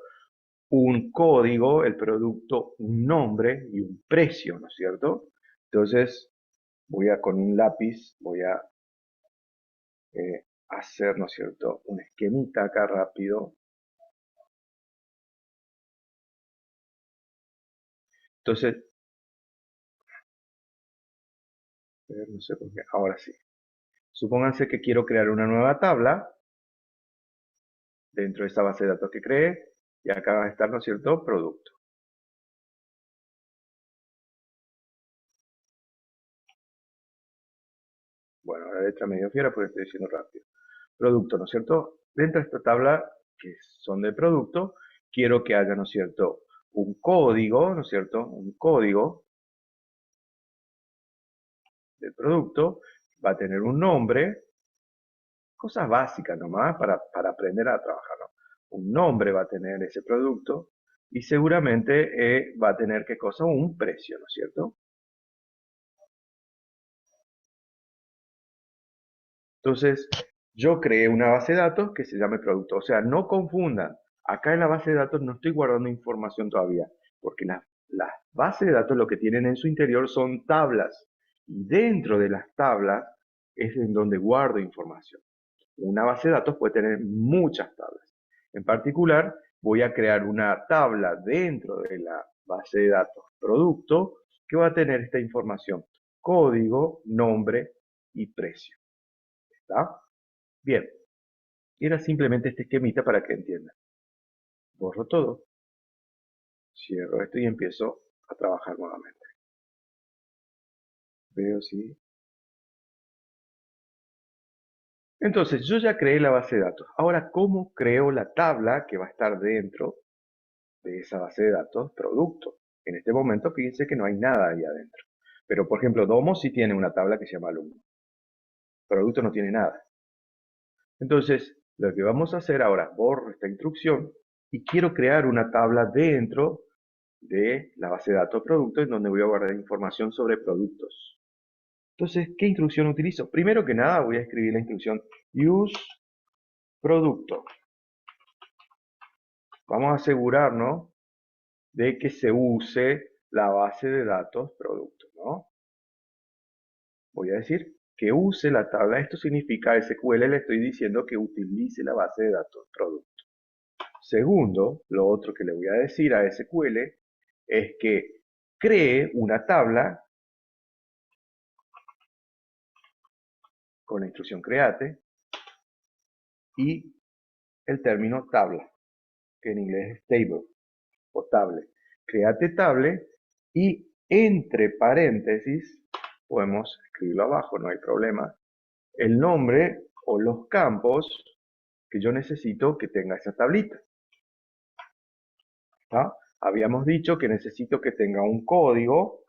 un código, el producto, un nombre y un precio, ¿no es cierto? Entonces, con un lápiz, voy a hacer, ¿no es cierto?, un esquemita acá rápido. Entonces, no sé por qué, ahora sí. Supónganse que quiero crear una nueva tabla dentro de esa base de datos que creé y acá va a estar, ¿no es cierto?, producto. Bueno, la letra medio fiera porque estoy diciendo rápido. Producto, ¿no es cierto? Dentro de esta tabla, que son de producto, quiero que haya, ¿no es cierto?, un código, ¿no es cierto?, un código del producto, va a tener un nombre, cosas básicas nomás para aprender a trabajar, ¿no? Un nombre va a tener ese producto y seguramente va a tener, ¿qué cosa? Un precio, ¿no es cierto? Entonces, yo creé una base de datos que se llame producto. O sea, no confundan. Acá en la base de datos no estoy guardando información todavía, porque las bases de datos lo que tienen en su interior son tablas. Y dentro de las tablas es en donde guardo información. Una base de datos puede tener muchas tablas. En particular, voy a crear una tabla dentro de la base de datos producto que va a tener esta información: código, nombre y precio. ¿Está? Bien. Era simplemente este esquemita para que entiendan. Borro todo, cierro esto y empiezo a trabajar nuevamente. Veo si... Entonces, yo ya creé la base de datos. Ahora, ¿cómo creo la tabla que va a estar dentro de esa base de datos producto? En este momento, fíjense que no hay nada ahí adentro. Pero, por ejemplo, Domo sí tiene una tabla que se llama alumno. Producto no tiene nada. Entonces, lo que vamos a hacer ahora, borro esta instrucción y quiero crear una tabla dentro de la base de datos producto en donde voy a guardar información sobre productos. Entonces, ¿qué instrucción utilizo? Primero que nada voy a escribir la instrucción use producto. Vamos a asegurarnos de que se use la base de datos producto, ¿no? Voy a decir que use la tabla. Esto significa SQL, le estoy diciendo que utilice la base de datos producto. Segundo, lo otro que le voy a decir a SQL es que cree una tabla con la instrucción create y el término tabla, que en inglés es table o table. Create table y entre paréntesis, podemos escribirlo abajo, no hay problema, el nombre o los campos que yo necesito que tenga esa tablita. ¿Está? Habíamos dicho que necesito que tenga un código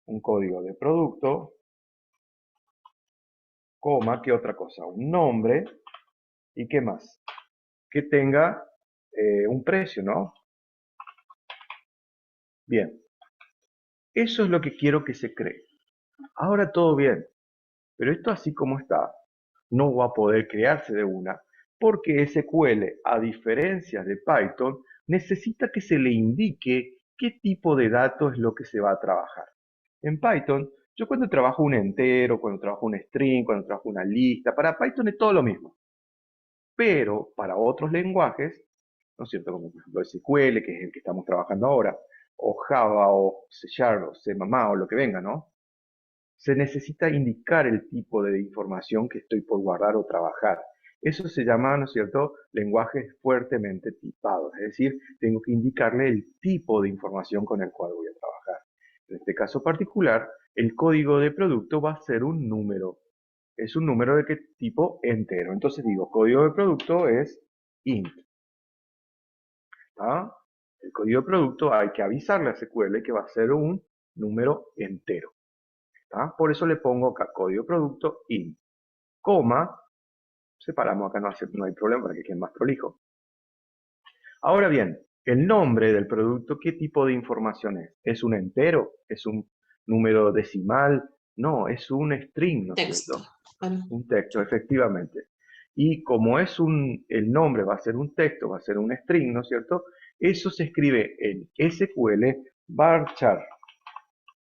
de producto, coma, ¿qué otra cosa? Un nombre y ¿qué más? Que tenga un precio, ¿no? Bien, eso es lo que quiero que se cree. Ahora todo bien, pero esto así como está, no va a poder crearse de una, porque SQL, a diferencia de Python, necesita que se le indique qué tipo de datos es lo que se va a trabajar. En Python, yo cuando trabajo un entero, cuando trabajo un string, cuando trabajo una lista, para Python es todo lo mismo. Pero para otros lenguajes, ¿no es cierto? Como por ejemplo SQL, que es el que estamos trabajando ahora, o Java, o C Sharp, o C++, o lo que venga, ¿no? Se necesita indicar el tipo de información que estoy por guardar o trabajar. Eso se llama, ¿no es cierto?, lenguajes fuertemente tipados. Es decir, tengo que indicarle el tipo de información con el cual voy a trabajar. En este caso particular, el código de producto va a ser un número. Es un número de qué tipo entero. Entonces digo, código de producto es int. ¿Está? El código de producto hay que avisarle a SQL que va a ser un número entero. ¿Está? Por eso le pongo acá código producto int, coma, separamos acá, no hay problema para que quede más prolijo. Ahora bien, el nombre del producto, ¿qué tipo de información es? ¿Es un entero? ¿Es un número decimal? No, es un string, ¿no es Texto. cierto? Un texto, efectivamente. Y como el nombre va a ser un texto, va a ser un string, ¿no es cierto? Eso se escribe en SQL varchar.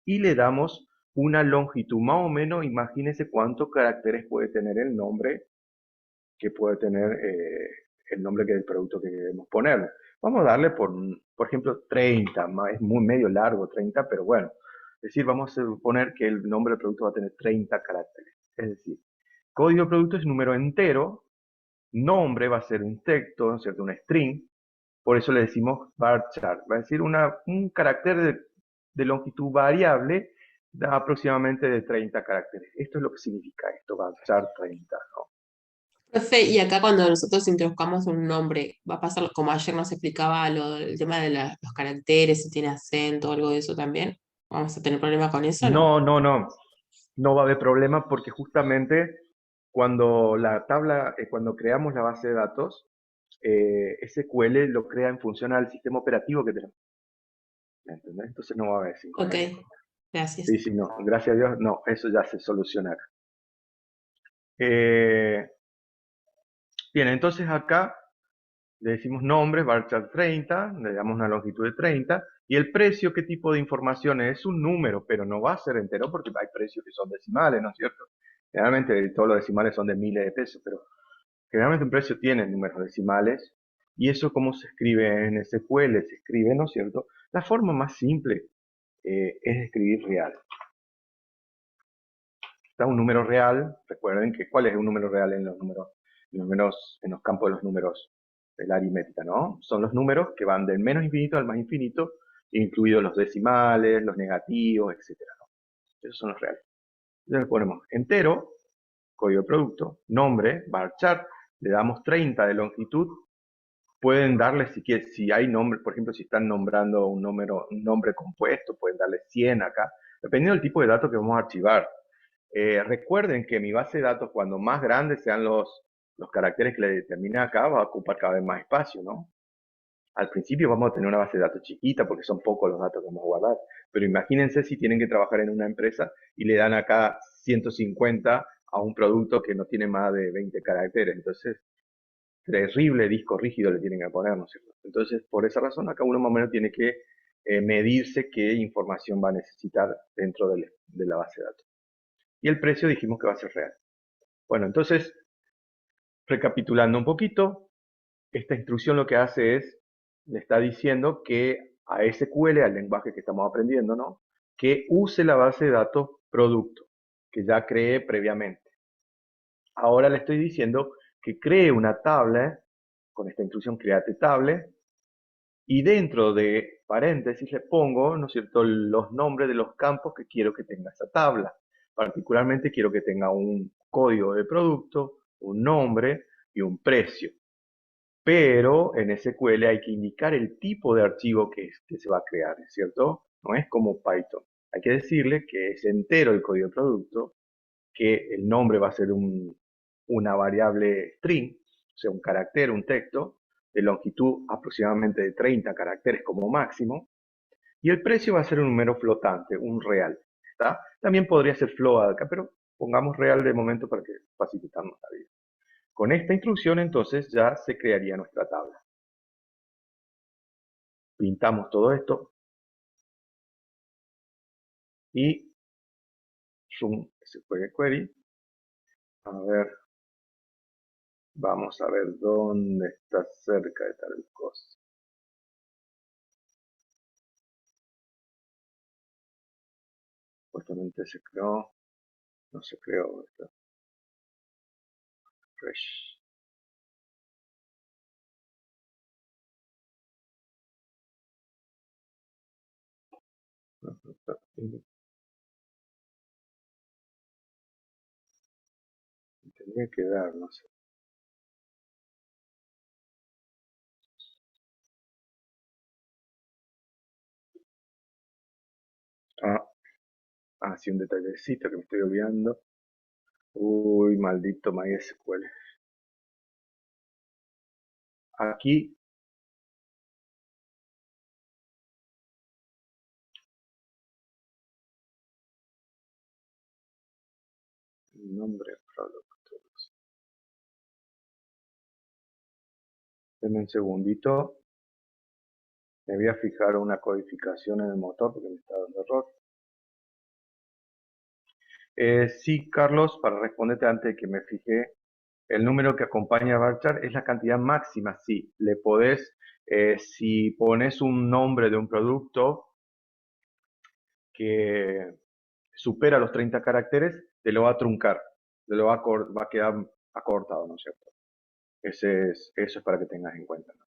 Y le damos una longitud, más o menos, imagínense cuántos caracteres puede tener el nombre que puede tener el nombre del producto que queremos ponerle. Vamos a darle, por ejemplo, 30, es muy medio largo 30, pero bueno. Es decir, vamos a suponer que el nombre del producto va a tener 30 caracteres. Es decir, código de producto es un número entero, nombre va a ser un texto, ¿no es cierto?, un string, por eso le decimos varchar. Va a decir un carácter de longitud variable da aproximadamente de 30 caracteres. Esto es lo que significa esto, varchar 30, ¿no? Profe, y acá cuando nosotros introduzcamos un nombre, va a pasar como ayer nos explicaba el tema de los caracteres, si tiene acento o algo de eso también. ¿Vamos a tener problema con eso o no? No va a haber problema porque justamente cuando cuando creamos la base de datos, SQL lo crea en función al sistema operativo que tenemos. ¿Entendés? Entonces no va a haber Ok, inconveniente. gracias. Sí, no, gracias a Dios, no, eso ya se soluciona acá. Eh, bien, entonces acá le decimos nombre, varchar 30, le damos una longitud de 30, y el precio, ¿qué tipo de información es? Es un número, pero no va a ser entero porque hay precios que son decimales, ¿no es cierto? Generalmente todos los decimales son de miles de pesos, pero generalmente un precio tiene números decimales, y eso cómo se escribe en SQL, se escribe, ¿no es cierto? La forma más simple es escribir real. Está un número real, recuerden que ¿cuál es un número real en los números, en los campos de los números de la aritmética, ¿no? Son los números que van del menos infinito al más infinito, incluidos los decimales, los negativos, etcétera, ¿no? Esos son los reales. Entonces le ponemos entero, código de producto, nombre, varchar, le damos 30 de longitud. Pueden darle, si hay nombre, por ejemplo, si están nombrando un nombre compuesto, pueden darle 100 acá, dependiendo del tipo de datos que vamos a archivar. Recuerden que mi base de datos, cuando más grandes sean los caracteres que le determine acá, va a ocupar cada vez más espacio, ¿no? Al principio vamos a tener una base de datos chiquita porque son pocos los datos que vamos a guardar. Pero imagínense si tienen que trabajar en una empresa y le dan acá 150 a un producto que no tiene más de 20 caracteres. Entonces, terrible disco rígido le tienen que poner, ¿no es cierto? Entonces, por esa razón, acá uno más o menos tiene que medirse qué información va a necesitar dentro de la base de datos. Y el precio dijimos que va a ser real. Bueno, entonces, recapitulando un poquito, esta instrucción lo que hace es, le está diciendo que a SQL, al lenguaje que estamos aprendiendo, ¿no? Que use la base de datos producto, que ya creé previamente. Ahora le estoy diciendo que cree una tabla, con esta instrucción create table, y dentro de paréntesis le pongo, ¿no es cierto?, los nombres de los campos que quiero que tenga esa tabla. Particularmente quiero que tenga un código de producto, un nombre y un precio. Pero en SQL hay que indicar el tipo de archivo que se va a crear, ¿es cierto? No es como Python. Hay que decirle que es entero el código de producto, que el nombre va a ser una variable string, o sea, un carácter, un texto, de longitud aproximadamente de 30 caracteres como máximo, y el precio va a ser un número flotante, un real. ¿Está? También podría ser float acá, pero pongamos real de momento para que facilitarnos la vida. Con esta instrucción entonces ya se crearía nuestra tabla. Pintamos todo esto y zoom SQL query. A ver, vamos a ver dónde está cerca de tal cosa. Supuestamente se creó, no se creó. Está fresh. Tendría que dar, no sé. Sí, un detallecito que me estoy olvidando. Uy, maldito MySQL. Aquí nombre producto. Denme un segundito. Me voy a fijar una codificación en el motor porque me está dando error. Sí, Carlos, para responderte antes de que me fijé, el número que acompaña a varchar es la cantidad máxima. Sí, le podés, si pones un nombre de un producto que supera los 30 caracteres, te lo va a truncar, te lo va a quedar acortado, ¿no es cierto? Eso es para que tengas en cuenta, ¿no?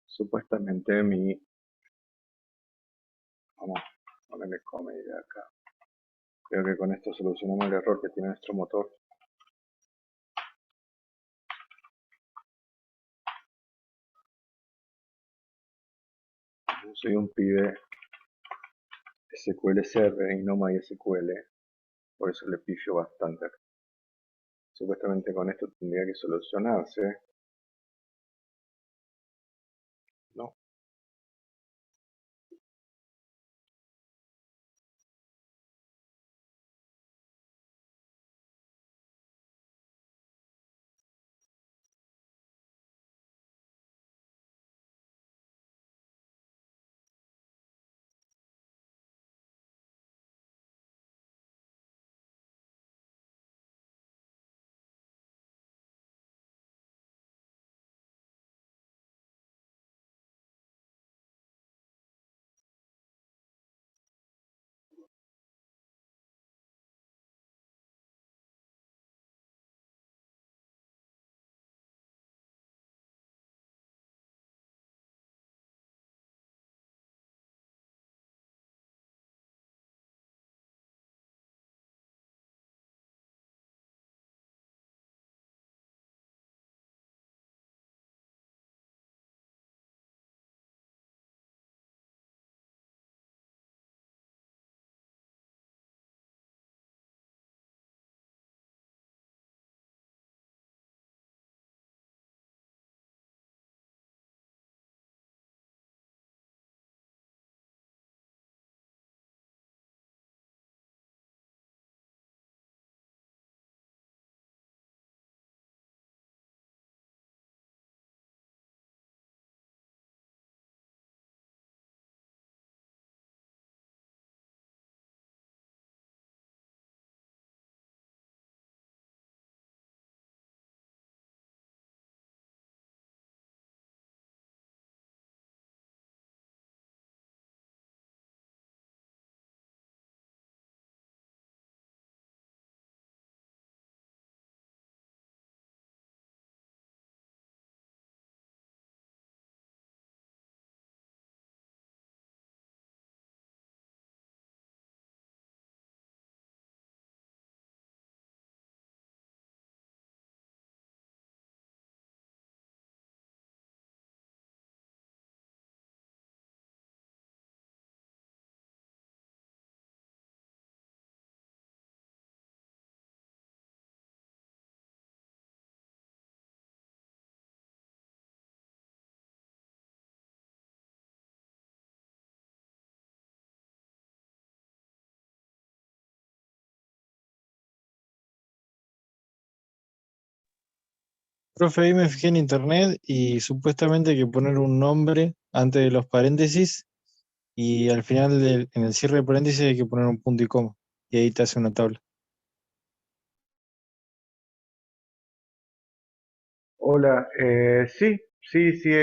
Supuestamente vamos a ponerle comedy acá. Creo que con esto solucionamos el error que tiene nuestro motor. Yo soy un pibe SQL Server y no MySQL, por eso le pifio bastante. Supuestamente con esto tendría que solucionarse. No. Profe, ahí me fijé en internet y supuestamente hay que poner un nombre antes de los paréntesis y al final, en el cierre de paréntesis, hay que poner un punto y coma. Y ahí te hace una tabla. Hola, sí, sí, sí.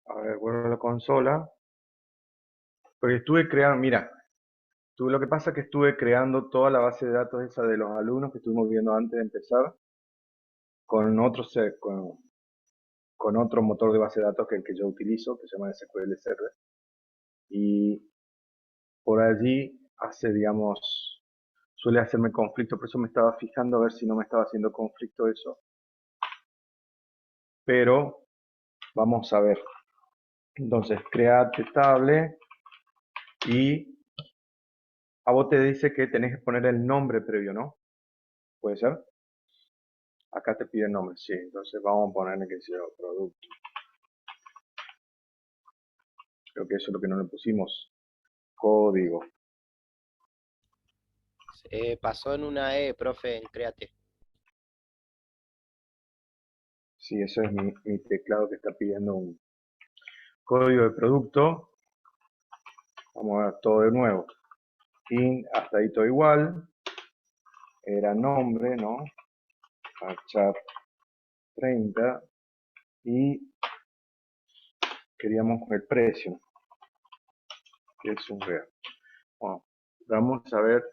A ver, vuelvo a la consola. Porque estuve creando, mira, lo que pasa es que estuve creando toda la base de datos esa de los alumnos que estuvimos viendo antes de empezar con otro, con otro motor de base de datos que el que yo utilizo, que se llama SQL Server. Y por allí hace, digamos, suele hacerme conflicto, por eso me estaba fijando a ver si no me estaba haciendo conflicto eso. Pero vamos a ver. Entonces, create table y a vos te dice que tenés que poner el nombre previo, ¿no? ¿Puede ser? Acá te pide el nombre, sí. Entonces vamos a ponerle que sea producto. Creo que eso es lo que no le pusimos. Código. Pasó en una E, profe, en Créate. Sí, eso es mi teclado que está pidiendo un código de producto. Vamos a ver todo de nuevo. Y hasta ahí todo igual. Era nombre, ¿no? Marchar 30. Y queríamos el precio, que es un real. Bueno, vamos a ver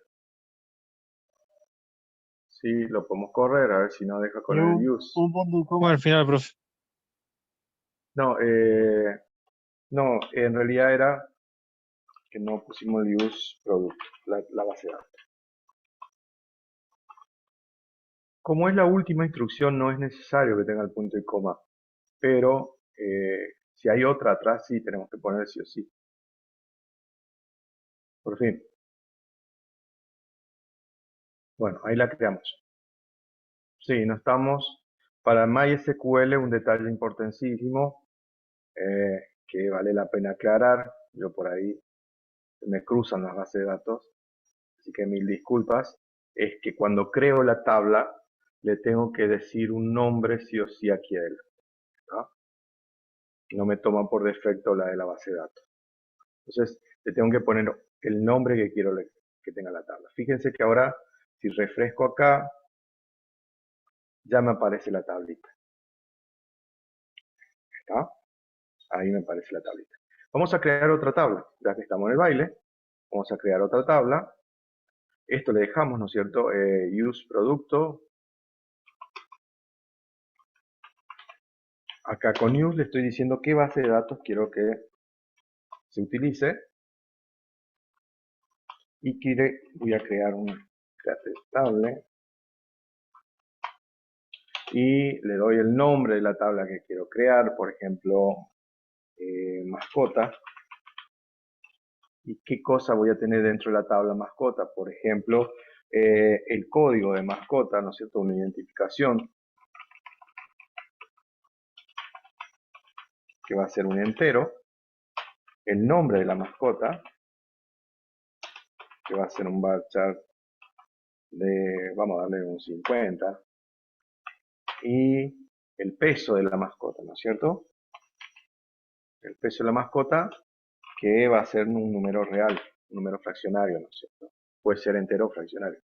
si lo podemos correr, a ver si no deja con Y el use. un punto y coma al final, profe. No, no, en realidad era que no pusimos el use product, la base de datos. Como es la última instrucción, no es necesario que tenga el punto y coma, pero si hay otra atrás, sí tenemos que poner sí o sí. Por fin. Bueno, ahí la creamos. Sí, no estamos. Para MySQL, un detalle importantísimo que vale la pena aclarar. Yo por ahí me cruzan las bases de datos, así que mil disculpas. Es que cuando creo la tabla, le tengo que decir un nombre sí o sí aquí a él. ¿No? No me toma por defecto la de la base de datos. Entonces, le tengo que poner el nombre que quiero que tenga la tabla. Fíjense que ahora, si refresco acá, ya me aparece la tablita. ¿Está? Ahí me aparece la tablita. Vamos a crear otra tabla, ya que estamos en el baile. Vamos a crear otra tabla. Esto le dejamos, ¿no es cierto? Use producto. Acá con use le estoy diciendo qué base de datos quiero que se utilice. Y voy a crear un create table. Y le doy el nombre de la tabla que quiero crear, por ejemplo, mascota. ¿Y qué cosa voy a tener dentro de la tabla mascota? Por ejemplo, el código de mascota, ¿no es cierto? Una identificación que va a ser un entero. El nombre de la mascota, que va a ser un varchar de, vamos a darle un 50. Y el peso de la mascota, ¿no es cierto? El peso de la mascota, que va a ser un número real, un número fraccionario, ¿no es cierto? Puede ser entero o fraccionario.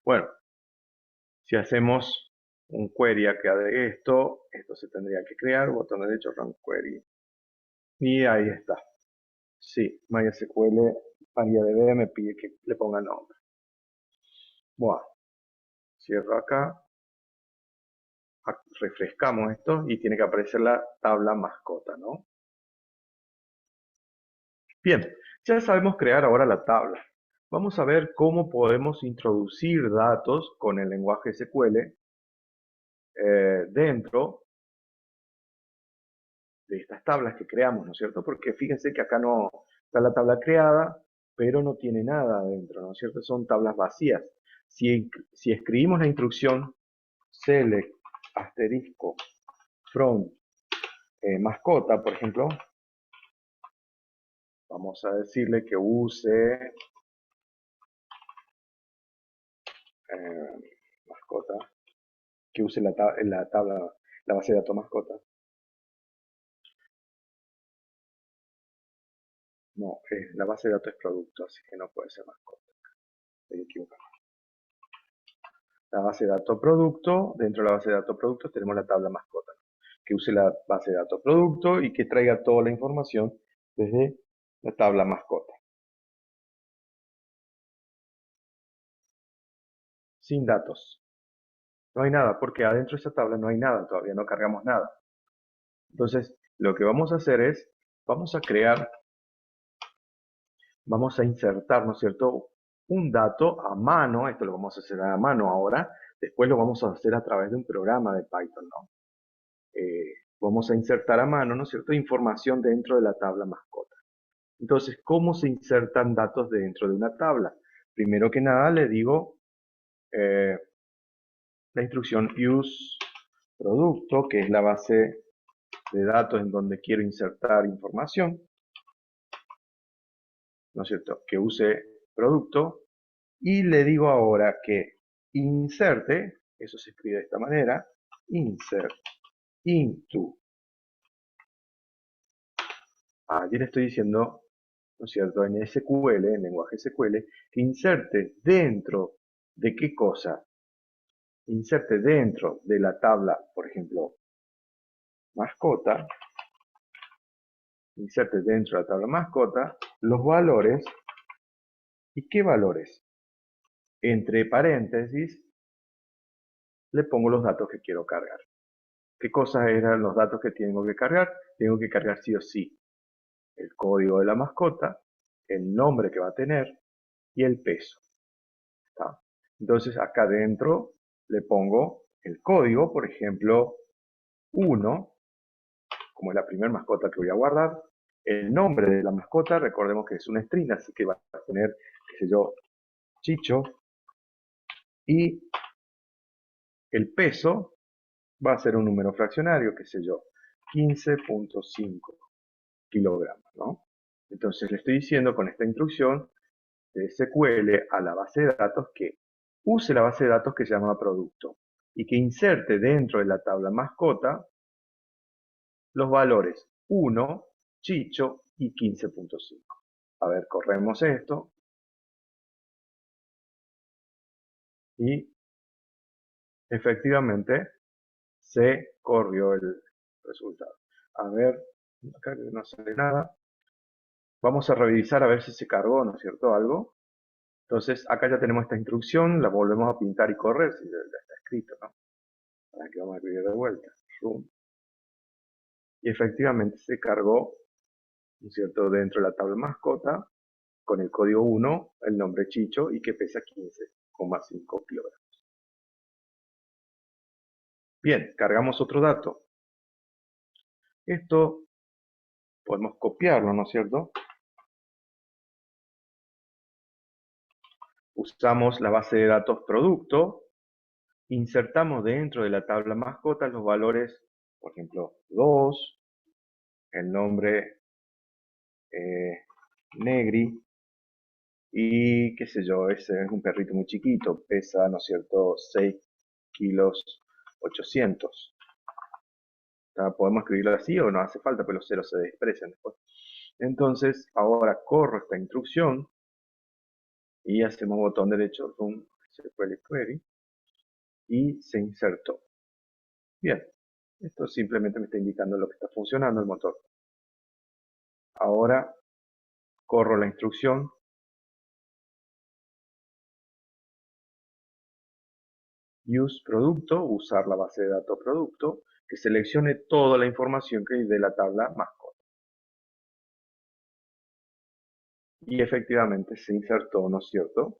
Bueno, si hacemos un query acá de esto se tendría que crear, botón derecho, run query. Y ahí está. Sí, MySQL MariaDB me pide que le ponga nombre. Bueno, cierro acá. Refrescamos esto y tiene que aparecer la tabla mascota, ¿no? Bien, ya sabemos crear ahora la tabla. Vamos a ver cómo podemos introducir datos con el lenguaje SQL dentro de estas tablas que creamos, ¿no es cierto? Porque fíjense que acá no está la tabla creada, pero no tiene nada adentro, ¿no es cierto? Son tablas vacías. Si escribimos la instrucción select asterisco from mascota, por ejemplo, vamos a decirle que use mascota, que use la tabla, la base de datos mascota. No, la base de datos es producto, así que no puede ser mascota. Estoy equivocado. La base de datos producto, dentro de la base de datos producto tenemos la tabla mascota, que use la base de datos producto y que traiga toda la información desde la tabla mascota. Sin datos. No hay nada, porque adentro de esa tabla no hay nada, todavía no cargamos nada. Entonces, lo que vamos a hacer es, vamos a crear, vamos a insertar, ¿no es cierto?, un dato a mano, esto lo vamos a hacer a mano ahora, después lo vamos a hacer a través de un programa de Python, ¿no? Vamos a insertar a mano, ¿no es cierto?, información dentro de la tabla mascota. Entonces, ¿cómo se insertan datos dentro de una tabla? Primero que nada le digo la instrucción use producto, que es la base de datos en donde quiero insertar información, ¿no es cierto?, que use producto, y le digo ahora que inserte, eso se escribe de esta manera, insert into. Allí le estoy diciendo, ¿no es cierto?, en SQL, en lenguaje SQL, que inserte dentro de qué cosa. Inserte dentro de la tabla, por ejemplo, mascota, inserte dentro de la tabla mascota los valores. ¿Y qué valores? Entre paréntesis le pongo los datos que quiero cargar. ¿Qué cosas eran los datos que tengo que cargar? Tengo que cargar sí o sí el código de la mascota, el nombre que va a tener y el peso. ¿Está? Entonces acá adentro le pongo el código, por ejemplo, 1, como es la primera mascota que voy a guardar. El nombre de la mascota, recordemos que es un string, así que va a tener, qué sé yo, Chicho. Y el peso va a ser un número fraccionario, qué sé yo, 15.5 kilogramos, ¿no? Entonces le estoy diciendo con esta instrucción de SQL a la base de datos que use la base de datos que se llama producto y que inserte dentro de la tabla mascota los valores 1, Chicho y 15.5. A ver, corremos esto y efectivamente se corrió el resultado. A ver, acá no sale nada. Vamos a revisar a ver si se cargó, ¿no es cierto? Algo. Entonces, acá ya tenemos esta instrucción, la volvemos a pintar y correr, si ya está escrito, ¿no? Para que vamos a escribir de vuelta. Zoom. Y efectivamente se cargó, ¿no es cierto?, dentro de la tabla mascota, con el código 1, el nombre Chicho y que pesa 15,5 kilogramos. Bien, cargamos otro dato. Esto podemos copiarlo, ¿no es cierto? Usamos la base de datos producto, insertamos dentro de la tabla mascota los valores, por ejemplo, 2, el nombre Negri, y qué sé yo, ese es un perrito muy chiquito, pesa, ¿no es cierto?, 6 kilos 800. Podemos escribirlo así o no hace falta, pero los ceros se desprecian después. Entonces, ahora corro esta instrucción y hacemos botón derecho, Zoom, SQL Query, y se insertó. Bien, esto simplemente me está indicando lo que está funcionando el motor. Ahora corro la instrucción use producto, usar la base de datos producto, que seleccione toda la información que hay de la tabla mascota. Y efectivamente se insertó, ¿no es cierto?,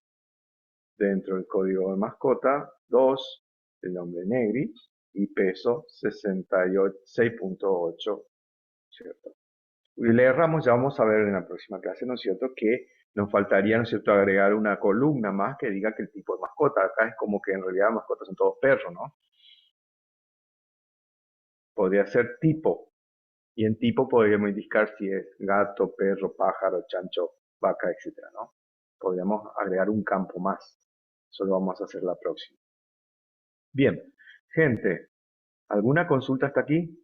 dentro del código de mascota 2, el nombre Negri y peso 6.8, ¿cierto? Y le erramos, ya vamos a ver en la próxima clase, ¿no es cierto?, que nos faltaría, ¿no es cierto?, agregar una columna más que diga que el tipo de mascota. Acá es como que en realidad mascotas son todos perros, ¿no? Podría ser tipo, y en tipo podríamos indicar si es gato, perro, pájaro, chancho, vaca, etcétera, ¿no? Podríamos agregar un campo más. Eso lo vamos a hacer la próxima. Bien, gente, ¿alguna consulta hasta aquí?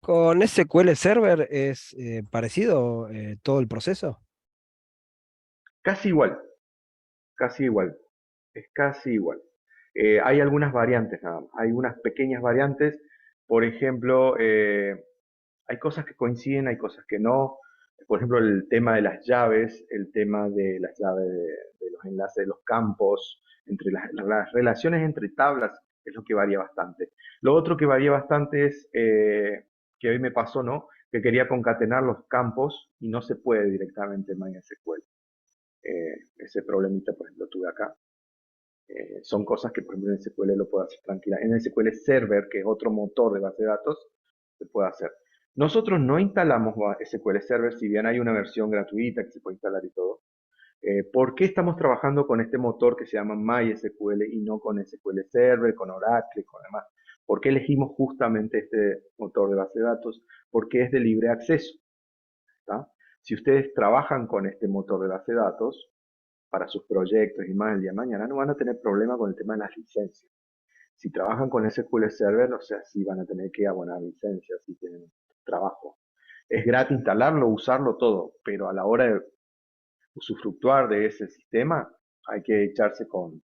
¿Con SQL Server es parecido todo el proceso? Casi igual, casi igual. Es casi igual. Hay algunas variantes nada más. Hay unas pequeñas variantes. Por ejemplo, hay cosas que coinciden, hay cosas que no. Por ejemplo, el tema de las llaves, el tema de las llaves de los enlaces de los campos, entre las relaciones entre tablas, es lo que varía bastante. Lo otro que varía bastante es, que hoy me pasó, ¿no?, que quería concatenar los campos y no se puede directamente en MySQL. Ese problemita, por ejemplo, tuve acá. Son cosas que, por ejemplo, en SQL lo puedo hacer tranquila. En SQL Server, que es otro motor de base de datos, se puede hacer. Nosotros no instalamos SQL Server, si bien hay una versión gratuita que se puede instalar y todo. ¿Por qué estamos trabajando con este motor que se llama MySQL y no con SQL Server, con Oracle, con demás? ¿Por qué elegimos justamente este motor de base de datos? Porque es de libre acceso. ¿Tá? Si ustedes trabajan con este motor de base de datos, para sus proyectos y más el día de mañana, no van a tener problema con el tema de las licencias. Si trabajan con SQL Server, o sea, sí van a tener que abonar licencias si tienen trabajo. Es gratis instalarlo, usarlo todo, pero a la hora de usufructuar de ese sistema, hay que echarse con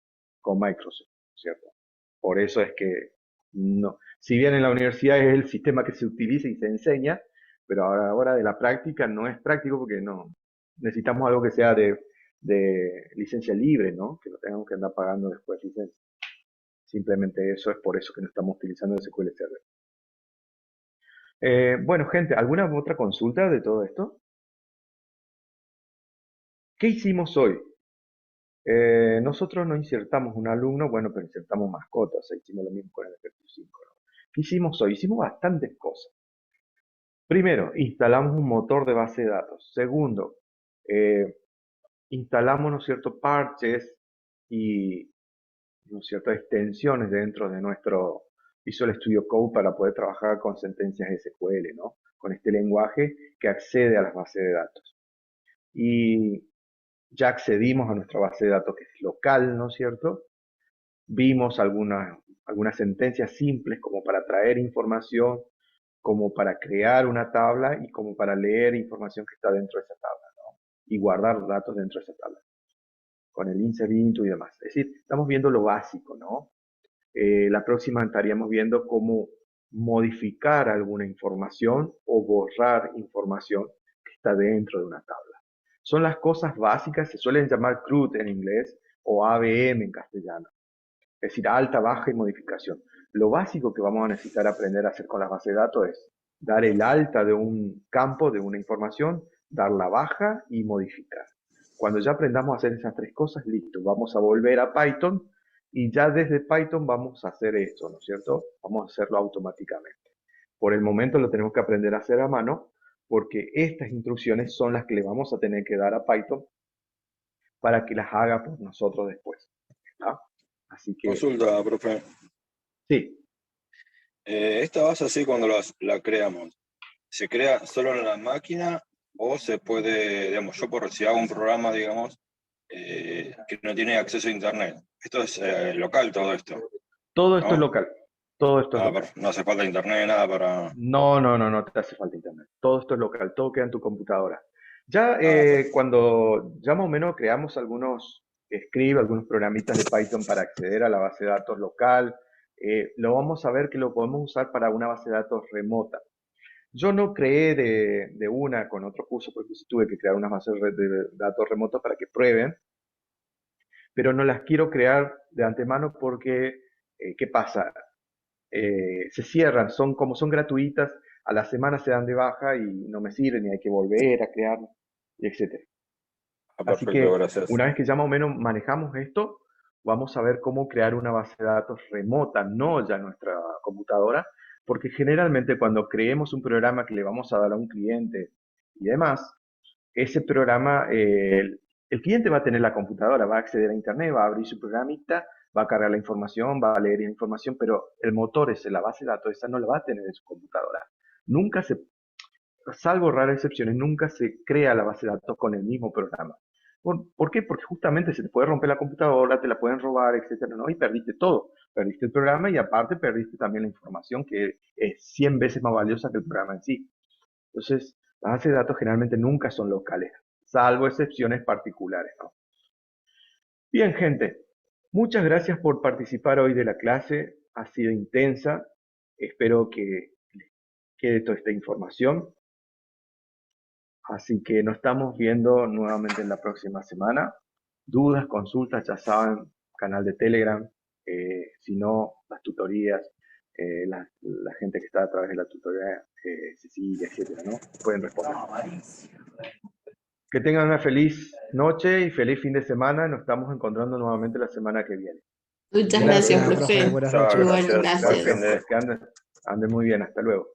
Microsoft, ¿cierto? Por eso es que, no, si bien en la universidad es el sistema que se utiliza y se enseña, pero a la hora de la práctica no es práctico porque no necesitamos algo que sea de licencia libre, ¿no? Que no tengamos que andar pagando después licencia. Simplemente eso es por eso que no estamos utilizando SQL Server. Bueno, gente, ¿alguna otra consulta de todo esto? ¿Qué hicimos hoy? Nosotros no insertamos un alumno, bueno, pero insertamos mascotas, o sea, hicimos lo mismo con el ejercicio 5, ¿no? ¿Qué hicimos hoy? Hicimos bastantes cosas. Primero, instalamos un motor de base de datos. Segundo, instalamos, ¿no es cierto?, parches y, ¿no es cierto?, extensiones dentro de nuestro Visual Studio Code para poder trabajar con sentencias SQL, ¿no? Con este lenguaje que accede a las bases de datos. Y ya accedimos a nuestra base de datos que es local, ¿no es cierto? Vimos algunas sentencias simples como para traer información, como para crear una tabla y como para leer información que está dentro de esa tabla, ¿no? Y guardar datos dentro de esa tabla, con el insert into y demás. Es decir, estamos viendo lo básico, ¿no? La próxima estaríamos viendo cómo modificar alguna información o borrar información que está dentro de una tabla. Son las cosas básicas, se suelen llamar CRUD en inglés o ABM en castellano. Es decir, alta, baja y modificación. Lo básico que vamos a necesitar aprender a hacer con las bases de datos es dar el alta de un campo, de una información, dar la baja y modificar. Cuando ya aprendamos a hacer esas tres cosas, listo, vamos a volver a Python y ya desde Python vamos a hacer esto, ¿no es cierto? Vamos a hacerlo automáticamente. Por el momento lo tenemos que aprender a hacer a mano porque estas instrucciones son las que le vamos a tener que dar a Python para que las haga por nosotros después. ¿Está? Así que, Consulta, profe. sí, Esta base así cuando la creamos, ¿se crea solo en la máquina o se puede, digamos, yo por si hago un programa, digamos, que no tiene acceso a internet? Esto es local todo esto, todo esto es ¿no? local. Todo esto es local. No hace falta internet, nada para... No te hace falta internet. Todo esto es local, todo queda en tu computadora. Ya perfecto. cuando ya más o menos creamos algunos scripts, algunos programitas de Python para acceder a la base de datos local, lo vamos a ver que lo podemos usar para una base de datos remota. Yo no creé de una con otro curso, porque sí tuve que crear unas bases de datos remotas para que prueben, pero no las quiero crear de antemano porque, ¿qué pasa? Se cierran, como son gratuitas, a la semana se dan de baja y no me sirven y hay que volver a crear, y etcétera. Así Perfecto, que gracias. una vez que ya más o menos manejamos esto, vamos a ver cómo crear una base de datos remota, no ya en nuestra computadora, porque generalmente cuando creemos un programa que le vamos a dar a un cliente y demás, ese programa, el cliente va a tener la computadora, va a acceder a internet, va a abrir su programita, va a cargar la información, va a leer la información, pero el motor ese, la base de datos, esa no la va a tener en su computadora. Nunca se, salvo raras excepciones, nunca se crea la base de datos con el mismo programa. ¿Por qué? Porque justamente se te puede romper la computadora, te la pueden robar, etcétera, ¿no? Y perdiste todo. Perdiste el programa y aparte perdiste también la información que es 100 veces más valiosa que el programa en sí. Entonces, las bases de datos generalmente nunca son locales, salvo excepciones particulares, ¿no? Bien, gente, muchas gracias por participar hoy de la clase. Ha sido intensa. Espero que les quede toda esta información. Así que nos estamos viendo nuevamente en la próxima semana. Dudas, consultas, ya saben, canal de Telegram. Si no, las tutorías, la gente que está a través de la tutoría, Cecilia, etcétera, ¿no? Pueden responder. Que tengan una feliz noche y feliz fin de semana. Nos estamos encontrando nuevamente la semana que viene. Muchas gracias, Gracias, profe. profe. Buenas Chao, noches. Igual, gracias. gracias. Buen fin de- Que anden muy bien. Hasta luego.